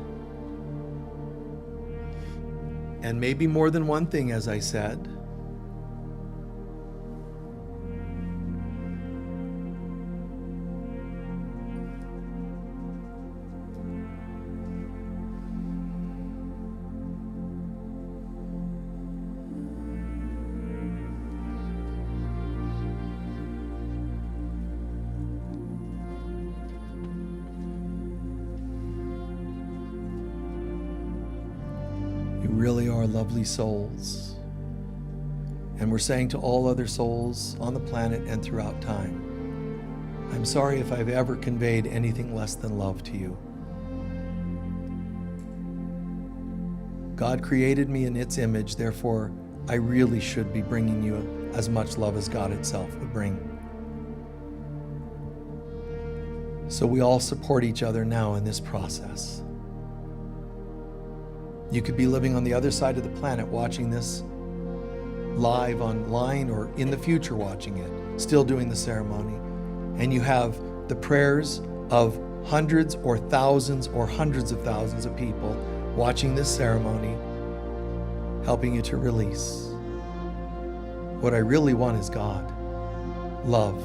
A: And maybe more than one thing, as I said. You really are lovely souls. And we're saying to all other souls on the planet and throughout time, I'm sorry if I've ever conveyed anything less than love to you. God created me in its image, therefore I really should be bringing you as much love as God itself would bring. So we all support each other now in this process. You could be living on the other side of the planet watching this live online, or in the future watching it, still doing the ceremony. And you have the prayers of hundreds or thousands or hundreds of thousands of people watching this ceremony, helping you to release. What I really want is God, love.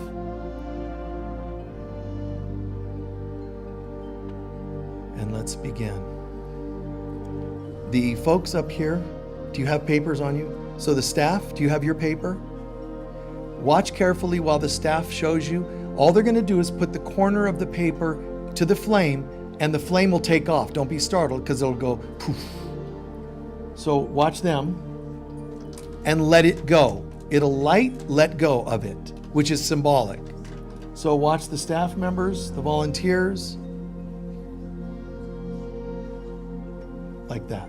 A: And let's begin. The folks up here, do you have papers on you? So the staff, do you have your paper? Watch carefully while the staff shows you. All they're going to do is put the corner of the paper to the flame, and the flame will take off. Don't be startled, because it'll go poof. So watch them and let it go. It'll light, let go of it, which is symbolic. So watch the staff members, the volunteers, like that.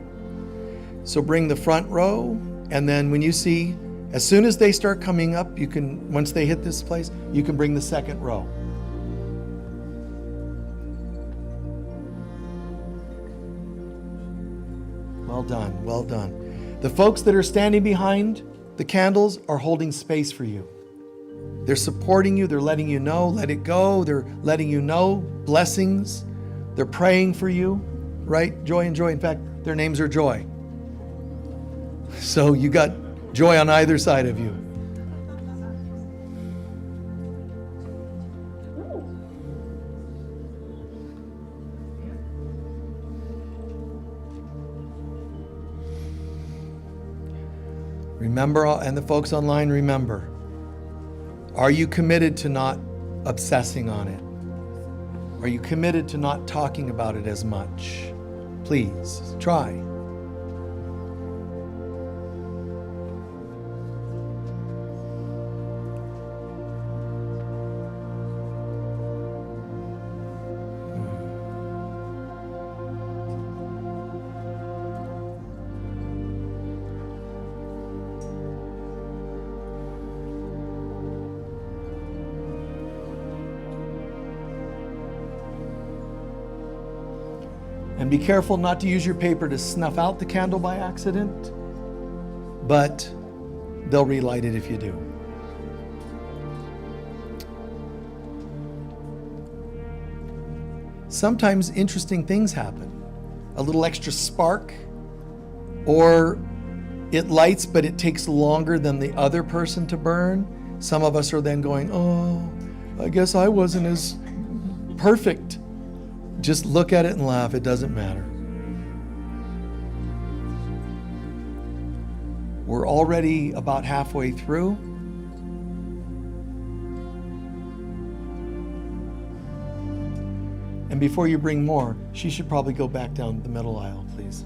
A: So bring the front row, and then when you see, as soon as they start coming up, you can, once they hit this place, you can bring the second row. Well done, well done. The folks that are standing behind the candles are holding space for you. They're supporting you, they're letting you know, let it go, they're letting you know blessings, they're praying for you, right? Joy and joy. In fact, their names are Joy. So you got joy on either side of you. Remember, and the folks online, remember, are you committed to not obsessing on it? Are you committed to not talking about it as much? Please, try. And be careful not to use your paper to snuff out the candle by accident, but they'll relight it if you do. Sometimes interesting things happen. A little extra spark, or it lights but it takes longer than the other person to burn. Some of us are then going, oh, I guess I wasn't as perfect. Just look at it and laugh. It doesn't matter. We're already about halfway through. And before you bring more, she should probably go back down the middle aisle, please.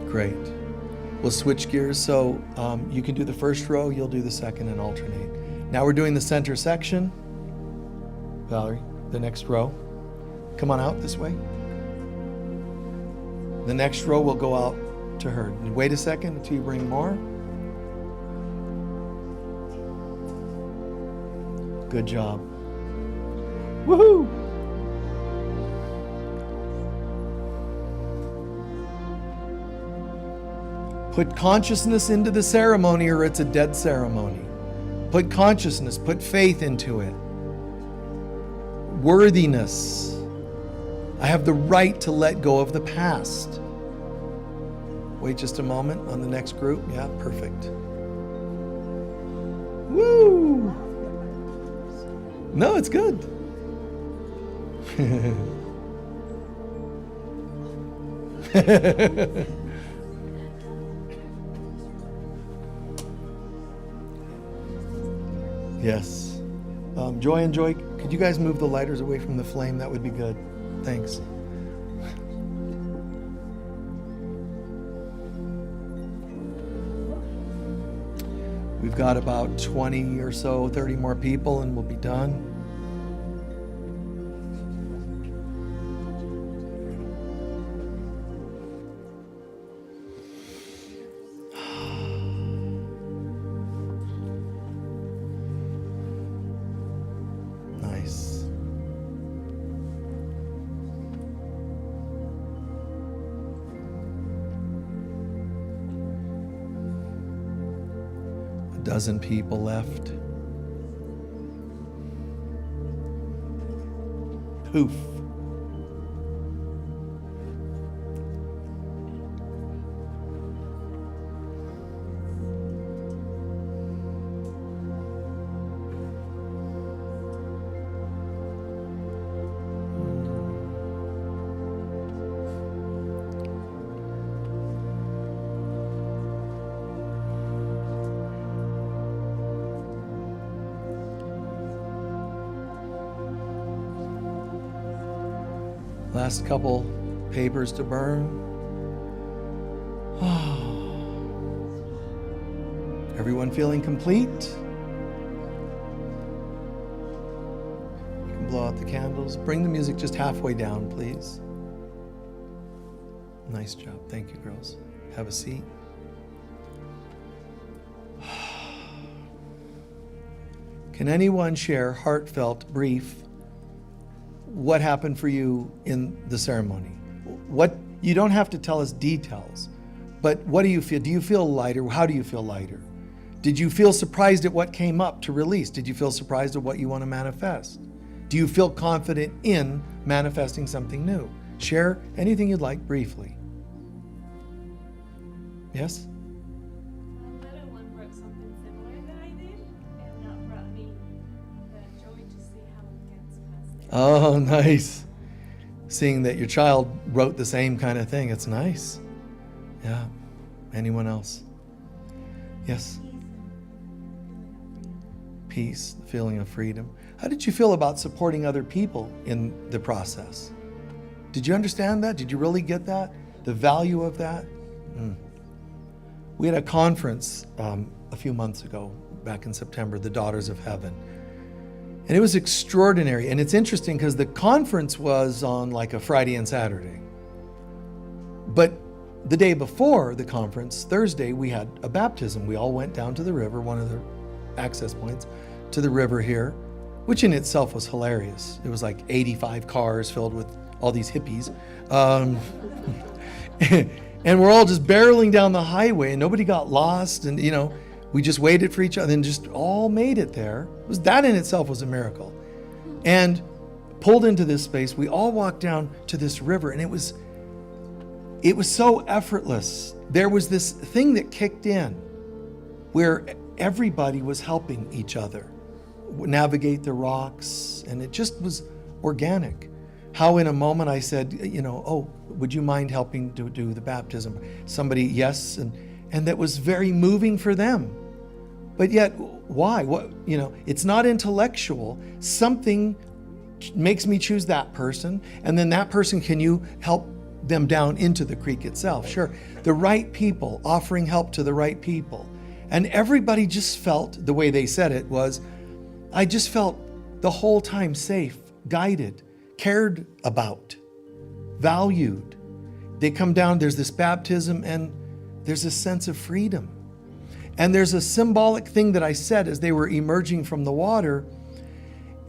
A: Great. We'll switch gears. So you can do the first row, you'll do the second, and alternate. Now we're doing the center section. Valerie, the next row. Come on out this way. The next row will go out to her. Wait a second until you bring more. Good job. Woohoo! Put consciousness into the ceremony or it's a dead ceremony. Put consciousness, put faith into it. Worthiness. I have the right to let go of the past. Wait just a moment on the next group. Yeah, perfect. Woo! No, it's good. Yes. Joy and Joy, could you guys move the lighters away from the flame? That would be good. Thanks. We've got about 20 or so, 30 more people, and we'll be done. Nice. A dozen people left. Poof. Last couple papers to burn. Everyone feeling complete? You can blow out the candles. Bring the music just halfway down, please. Nice job. Thank you, girls. Have a seat. Can anyone share heartfelt, brief, what happened for you in the ceremony? What, you don't have to tell us details, but what do you feel? Do you feel lighter? How do you feel lighter? Did you feel surprised at what came up to release? Did you feel surprised at what you want to manifest? Do you feel confident in manifesting something new? Share anything you'd like briefly. Yes?
C: My little one wrote something similar that I did, and that brought me the joy to see how it gets past it.
A: Oh, nice. Seeing that your child wrote the same kind of thing, it's nice. Yeah. Anyone else? Yes? Peace, the feeling of freedom. How did you feel about supporting other people in the process? Did you understand that? Did you really get that? The value of that? We had a conference a few months ago, back in September, the Daughters of Heaven. And it was extraordinary. And it's interesting because the conference was on like a Friday and Saturday. But the day before the conference, Thursday, we had a baptism. We all went down to the river, one of the access points to the river here, which in itself was hilarious. It was like 85 cars filled with all these hippies. And we're all just barreling down the highway and nobody got lost. And, we just waited for each other and just all made it there. That in itself was a miracle. And pulled into this space, we all walked down to this river and it was so effortless. There was this thing that kicked in where everybody was helping each other navigate the rocks, and it just was organic. How in a moment I said, oh, would you mind helping to do the baptism? Somebody, yes, and that was very moving for them. But yet, why? It's not intellectual. Something makes me choose that person, and then that person, can you help them down into the creek itself? Sure. The right people, offering help to the right people. And everybody just felt, the way they said it was, I just felt the whole time safe, guided, cared about, valued. They come down, there's this baptism, and there's a sense of freedom. And there's a symbolic thing that I said as they were emerging from the water.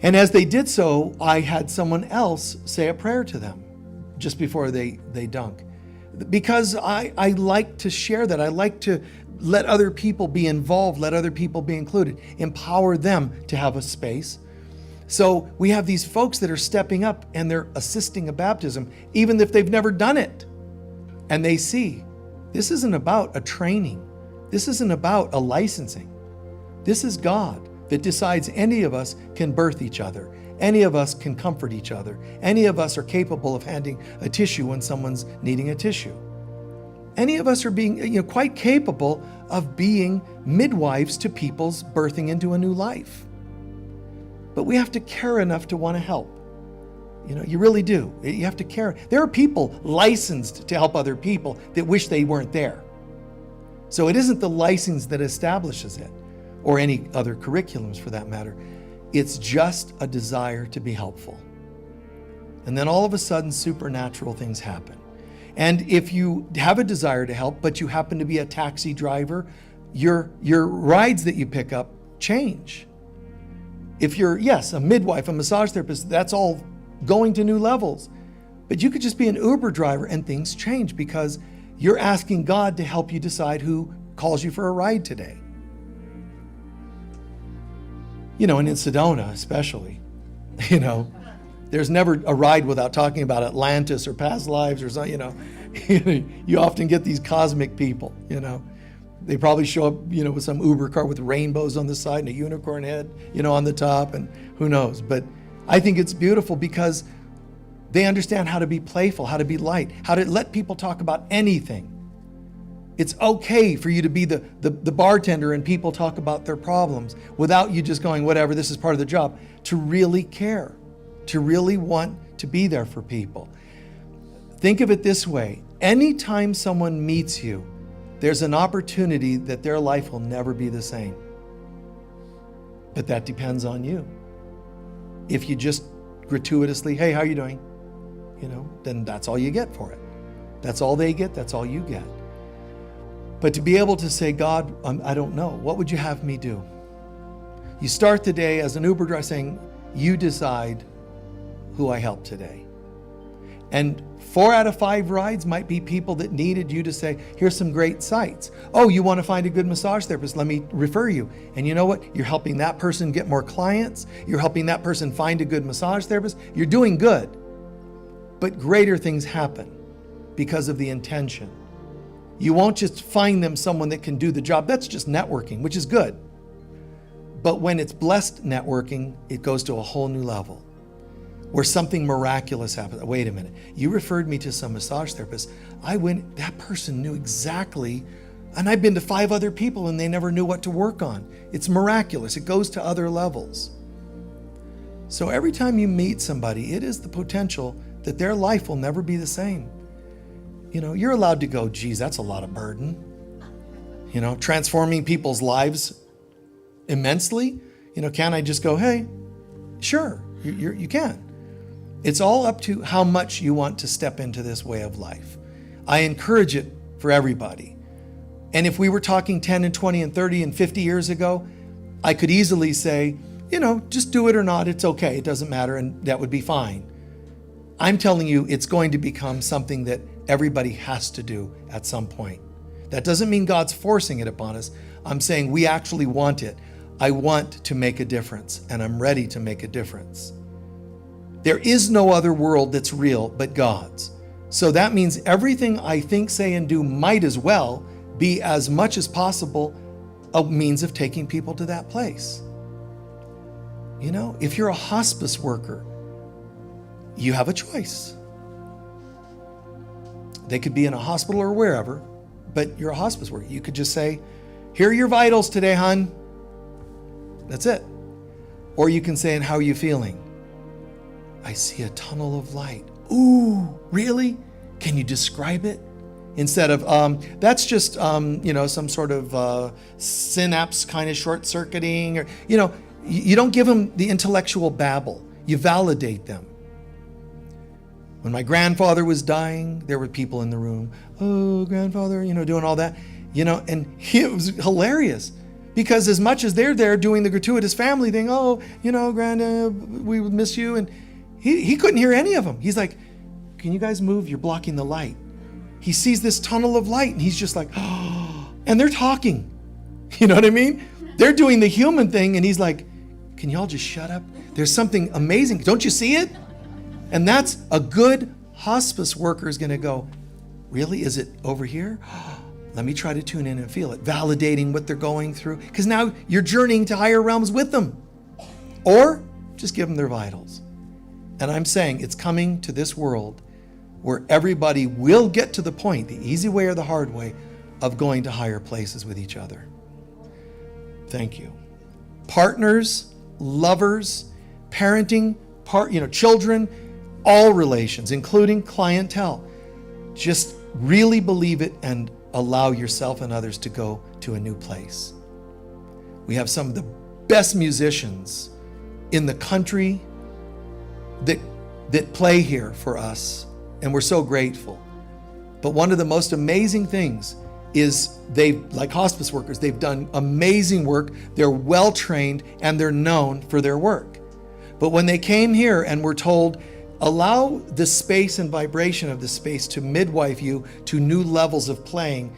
A: And as they did so, I had someone else say a prayer to them just before they dunk. Because I like to share that. I like to let other people be involved, let other people be included, empower them to have a space. So we have these folks that are stepping up and they're assisting a baptism, even if they've never done it. And they see, this isn't about a training. This isn't about a licensing. This is God that decides any of us can birth each other. Any of us can comfort each other. Any of us are capable of handing a tissue when someone's needing a tissue. Any of us are being quite capable of being midwives to people's birthing into a new life. But we have to care enough to want to help. You really do. You have to care. There are people licensed to help other people that wish they weren't there. So it isn't the license that establishes it, or any other curriculums for that matter. It's just a desire to be helpful. And then all of a sudden, supernatural things happen. And if you have a desire to help, but you happen to be a taxi driver, your rides that you pick up change. If you're, yes, a midwife, a massage therapist, that's all going to new levels. But you could just be an Uber driver and things change because you're asking God to help you decide who calls you for a ride today. And in Sedona especially, there's never a ride without talking about Atlantis or past lives or something, you often get these cosmic people, They probably show up, with some Uber car with rainbows on the side and a unicorn head, on the top, and who knows. But I think it's beautiful because they understand how to be playful, how to be light, how to let people talk about anything. It's okay for you to be the bartender and people talk about their problems without you just going, whatever, this is part of the job. To really care, to really want to be there for people. Think of it this way. Anytime someone meets you, there's an opportunity that their life will never be the same. But that depends on you. If you just gratuitously, hey, how are you doing? Then that's all you get for it. That's all they get, that's all you get. But to be able to say, God, I don't know, what would you have me do? You start the day as an Uber driver saying, you decide who I help today. And 4 out of 5 rides might be people that needed you to say, here's some great sites. Oh, you want to find a good massage therapist? Let me refer you. And you know what? You're helping that person get more clients. You're helping that person find a good massage therapist. You're doing good. But greater things happen because of the intention. You won't just find them someone that can do the job. That's just networking, which is good. But when it's blessed networking, it goes to a whole new level where something miraculous happens. Wait a minute. You referred me to some massage therapist. I went, that person knew exactly, and I've been to 5 other people and they never knew what to work on. It's miraculous. It goes to other levels. So every time you meet somebody, it is the potential that their life will never be the same. You're allowed to go, geez, that's a lot of burden. Transforming people's lives immensely. Can I just go, hey, sure, you can. It's all up to how much you want to step into this way of life. I encourage it for everybody. And if we were talking 10 and 20 and 30 and 50 years ago, I could easily say, just do it or not, it's okay, it doesn't matter, and that would be fine. I'm telling you, it's going to become something that everybody has to do at some point. That doesn't mean God's forcing it upon us. I'm saying we actually want it. I want to make a difference, and I'm ready to make a difference. There is no other world that's real but God's. So that means everything I think, say, and do might as well be as much as possible a means of taking people to that place. If you're a hospice worker, you have a choice. They could be in a hospital or wherever, but you're a hospice worker. You could just say, here are your vitals today, hon. That's it. Or you can say, and how are you feeling? I see a tunnel of light. Ooh, really? Can you describe it? Instead of, that's just, some sort of synapse kind of short circuiting, or, You don't give them the intellectual babble. You validate them. When my grandfather was dying, there were people in the room. Oh, grandfather, doing all that. And it was hilarious. Because as much as they're there doing the gratuitous family thing, oh, Granddad, we miss you. And he couldn't hear any of them. He's like, can you guys move? You're blocking the light. He sees this tunnel of light and he's just like, oh, and they're talking. You know what I mean? They're doing the human thing and he's like, can y'all just shut up? There's something amazing. Don't you see it? And that's a good hospice worker is going to go, really? Is it over here? Let me try to tune in and feel it, validating what they're going through. Because now you're journeying to higher realms with them. Or just give them their vitals. And I'm saying it's coming to this world where everybody will get to the point, the easy way or the hard way, of going to higher places with each other. Thank you. Partners, lovers, parenting, children, all relations, including clientele. Just really believe it and allow yourself and others to go to a new place. We have some of the best musicians in the country that play here for us, and we're so grateful. But one of the most amazing things is like hospice workers, they've done amazing work, they're well trained, and they're known for their work. But when they came here and were told, allow the space and vibration of the space to midwife you to new levels of playing,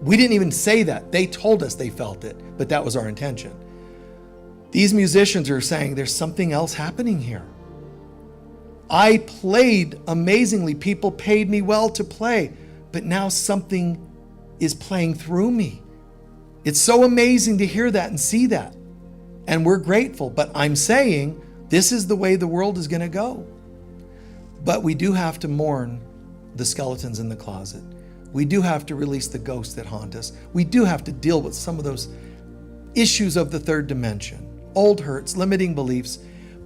A: we didn't even say that. They told us they felt it, but that was our intention. These musicians are saying there's something else happening here. I played amazingly. People paid me well to play, but now something is playing through me. It's so amazing to hear that and see that. And we're grateful, but I'm saying this is the way the world is going to go. But we do have to mourn the skeletons in the closet. We do have to release the ghosts that haunt us. We do have to deal with some of those issues of the third dimension. Old hurts, limiting beliefs.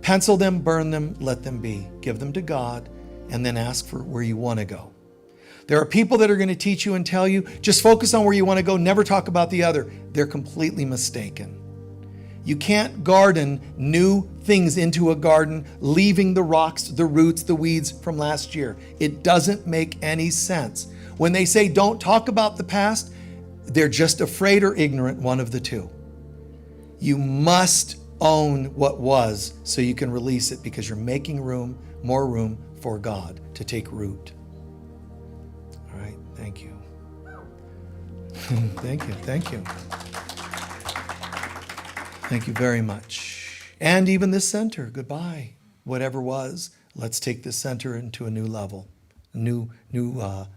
A: Pencil them, burn them, let them be. Give them to God, and then ask for where you want to go. There are people that are going to teach you and tell you, just focus on where you want to go, never talk about the other. They're completely mistaken. You can't garden new things into a garden, leaving the rocks, the roots, the weeds from last year. It doesn't make any sense. When they say don't talk about the past, they're just afraid or ignorant, one of the two. You must own what was so you can release it, because you're making room, more room for God to take root. All right, thank you. Thank you, thank you. Thank you very much. And even this center, goodbye. Whatever was, let's take this center into a new level, new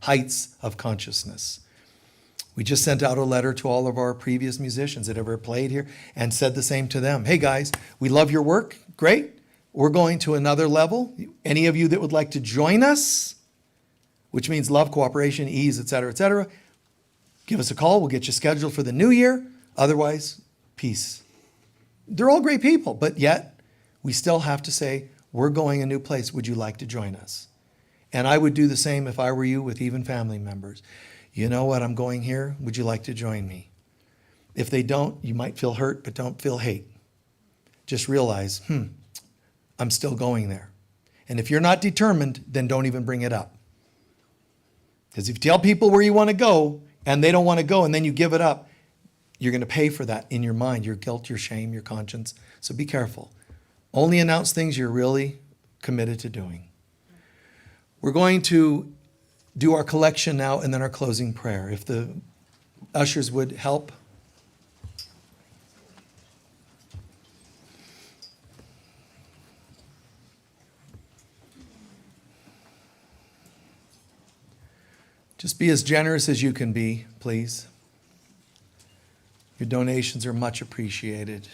A: heights of consciousness. We just sent out a letter to all of our previous musicians that ever played here and said the same to them. Hey guys, we love your work. Great. We're going to another level. Any of you that would like to join us, which means love, cooperation, ease, etc., give us a call. We'll get you scheduled for the new year. Otherwise, peace. They're all great people, but yet we still have to say, we're going a new place. Would you like to join us? And I would do the same if I were you with even family members. You know what, I'm going here. Would you like to join me? If they don't, you might feel hurt, but don't feel hate. Just realize, I'm still going there. And if you're not determined, then don't even bring it up. Because if you tell people where you want to go and they don't want to go and then you give it up, you're going to pay for that in your mind, your guilt, your shame, your conscience. So be careful. Only announce things you're really committed to doing. We're going to do our collection now and then our closing prayer. If the ushers would help. Just be as generous as you can be, please. Your donations are much appreciated.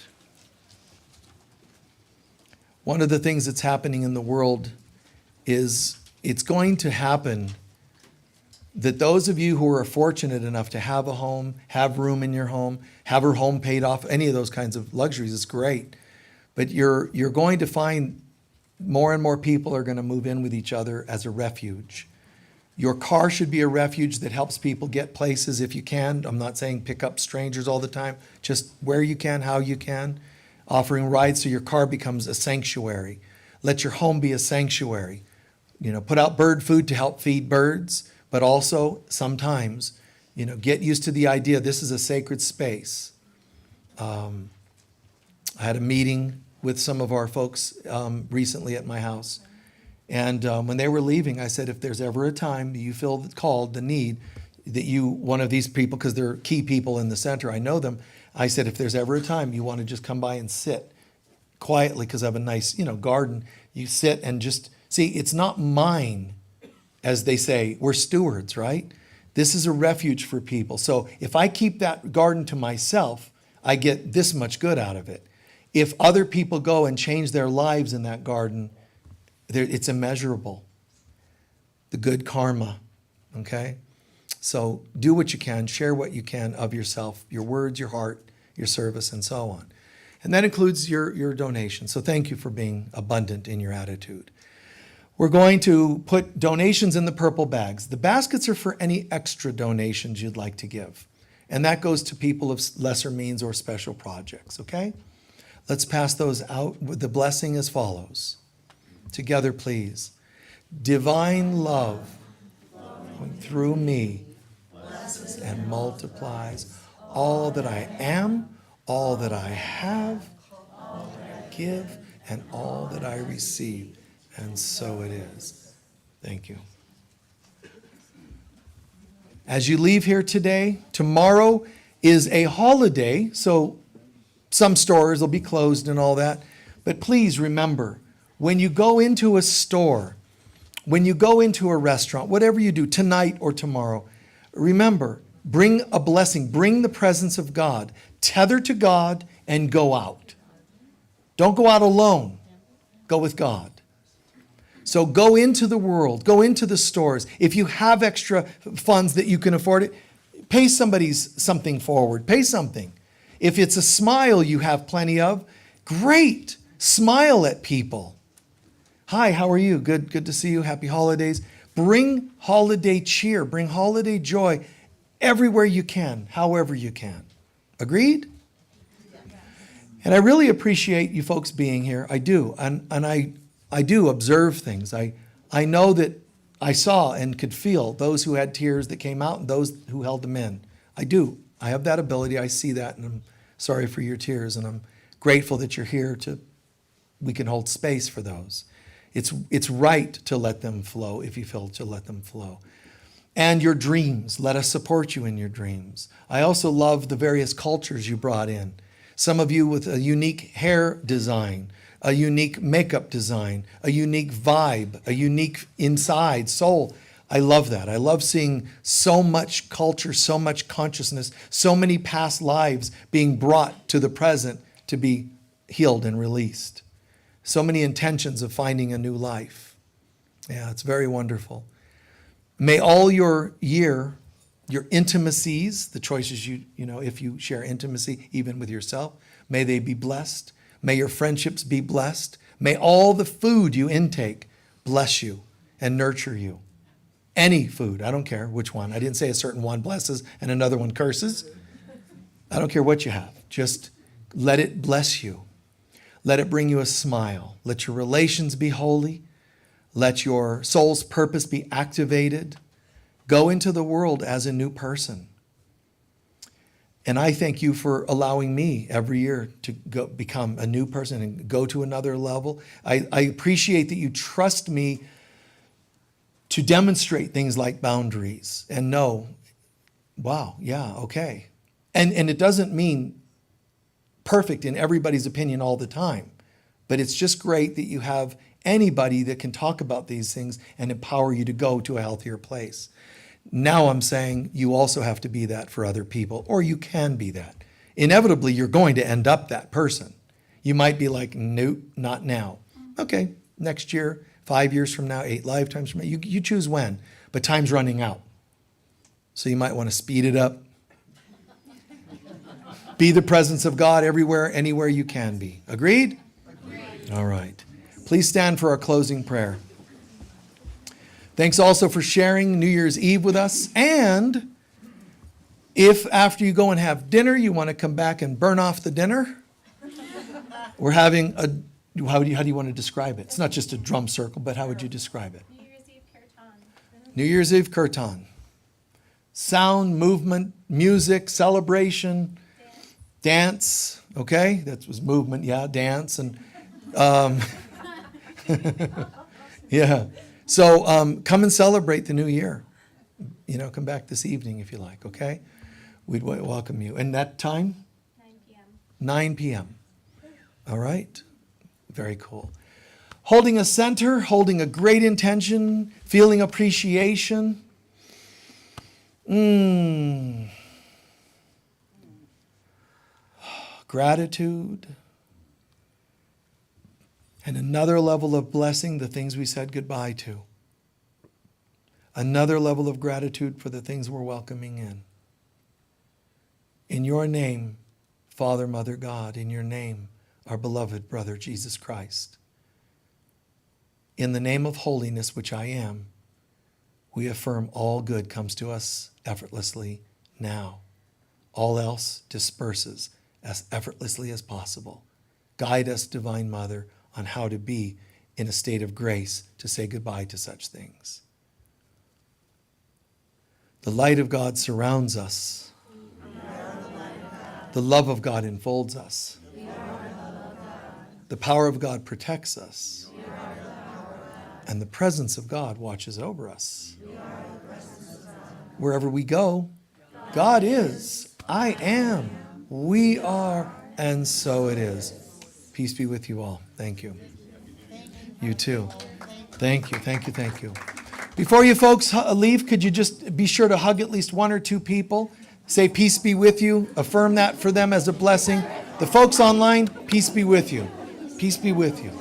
A: One of the things that's happening in the world is it's going to happen that those of you who are fortunate enough to have a home, have room in your home, have your home paid off, any of those kinds of luxuries is great. But you're going to find more and more people are going to move in with each other as a refuge. Your car should be a refuge that helps people get places if you can. I'm not saying pick up strangers all the time, just where you can, how you can. offering rides so your car becomes a sanctuary. Let your home be a sanctuary. Put out bird food to help feed birds, but also sometimes, get used to the idea this is a sacred space. I had a meeting with some of our folks recently at my house. And when they were leaving, I said, if there's ever a time that you feel called, the need, that one of these people, because they're key people in the center, I know them, I said, if there's ever a time you want to just come by and sit quietly because I have a nice, garden, you sit and just, see, it's not mine, as they say, we're stewards, right? This is a refuge for people. So if I keep that garden to myself, I get this much good out of it. If other people go and change their lives in that garden, it's immeasurable. The good karma, okay? So do what you can, share what you can of yourself, your words, your heart, your service, and so on. And that includes your donation. So thank you for being abundant in your attitude. We're going to put donations in the purple bags. The baskets are for any extra donations you'd like to give. And that goes to people of lesser means or special projects, okay? Let's pass those out with the blessing as follows. Together, please. Divine love through me blesses and multiplies all that I am, all that I have, all that I give, and all that I receive. And so it is. Thank you. As you leave here today, tomorrow is a holiday, so some stores will be closed and all that. But please remember, when you go into a store, when you go into a restaurant, whatever you do tonight or tomorrow, remember, bring a blessing, bring the presence of God, tether to God and go out. Don't go out alone. Go with God. So go into the world, go into the stores. If you have extra funds that you can afford it, pay something forward, pay something. If it's a smile you have plenty of, great. Smile at people. Hi, how are you? Good to see you. Happy holidays. Bring holiday cheer, bring holiday joy everywhere you can, however you can. Agreed? And I really appreciate you folks being here. I do. And I do observe things. I know that I saw and could feel those who had tears that came out and those who held them in. I do. I have that ability. I see that, and I'm sorry for your tears, and I'm grateful that you're here we can hold space for those. It's right to let them flow if you feel to let them flow. And your dreams, let us support you in your dreams. I also love the various cultures you brought in. Some of you with a unique hair design, a unique makeup design, a unique vibe, a unique inside soul. I love that. I love seeing so much culture, so much consciousness, so many past lives being brought to the present to be healed and released. So many intentions of finding a new life. Yeah, it's very wonderful. May all your year, your intimacies, the choices if you share intimacy even with yourself, may they be blessed. May your friendships be blessed. May all the food you intake bless you and nurture you. Any food, I don't care which one. I didn't say a certain one blesses and another one curses. I don't care what you have. Just let it bless you. Let it bring you a smile. Let your relations be holy. Let your soul's purpose be activated. Go into the world as a new person. And I thank you for allowing me every year to become a new person and go to another level. I appreciate that you trust me to demonstrate things like boundaries and know, wow, yeah, okay. And it doesn't mean perfect in everybody's opinion all the time, but it's just great that you have anybody that can talk about these things and empower you to go to a healthier place. Now I'm saying you also have to be that for other people, or you can be that. Inevitably, you're going to end up that person. You might be like, nope, not now. Okay, next year, 5 years from now, 8 lifetimes from now, you choose when, but time's running out. So you might want to speed it up. Be the presence of God everywhere, anywhere you can be. Agreed? Agreed. All right. Please stand for our closing prayer. Thanks also for sharing New Year's Eve with us. And if after you go and have dinner, you want to come back and burn off the dinner, We're having how do you want to describe it? It's not just a drum circle, but how would you describe it?
C: New Year's Eve kirtan.
A: New Year's Eve kirtan. Sound, movement, music, celebration, dance. Okay, that was movement. Yeah, dance and yeah. So come and celebrate the new year. You know, come back this evening if you like. Okay, we'd welcome you. And that time?
C: 9 p.m.
A: 9 p.m. All right, very cool. Holding a center, holding a great intention, feeling appreciation. Gratitude. And another level of blessing, the things we said goodbye to. Another level of gratitude for the things we're welcoming in. In your name, Father, Mother, God, in your name, our beloved brother, Jesus Christ. In the name of holiness, which I am, we affirm all good comes to us effortlessly now. All else disperses as effortlessly as possible. Guide us, Divine Mother, on how to be in a state of grace to say goodbye to such things. The light of God surrounds us. The love of God enfolds us. The power of God protects us. And the presence of God watches over us. Wherever we go, God is, I am, we are, and so it is. Peace be with you all. Thank you. You too. Thank you, thank you, thank you. Before you folks leave, could you just be sure to hug at least one or two people? Say peace be with you. Affirm that for them as a blessing. The folks online, peace be with you. Peace be with you.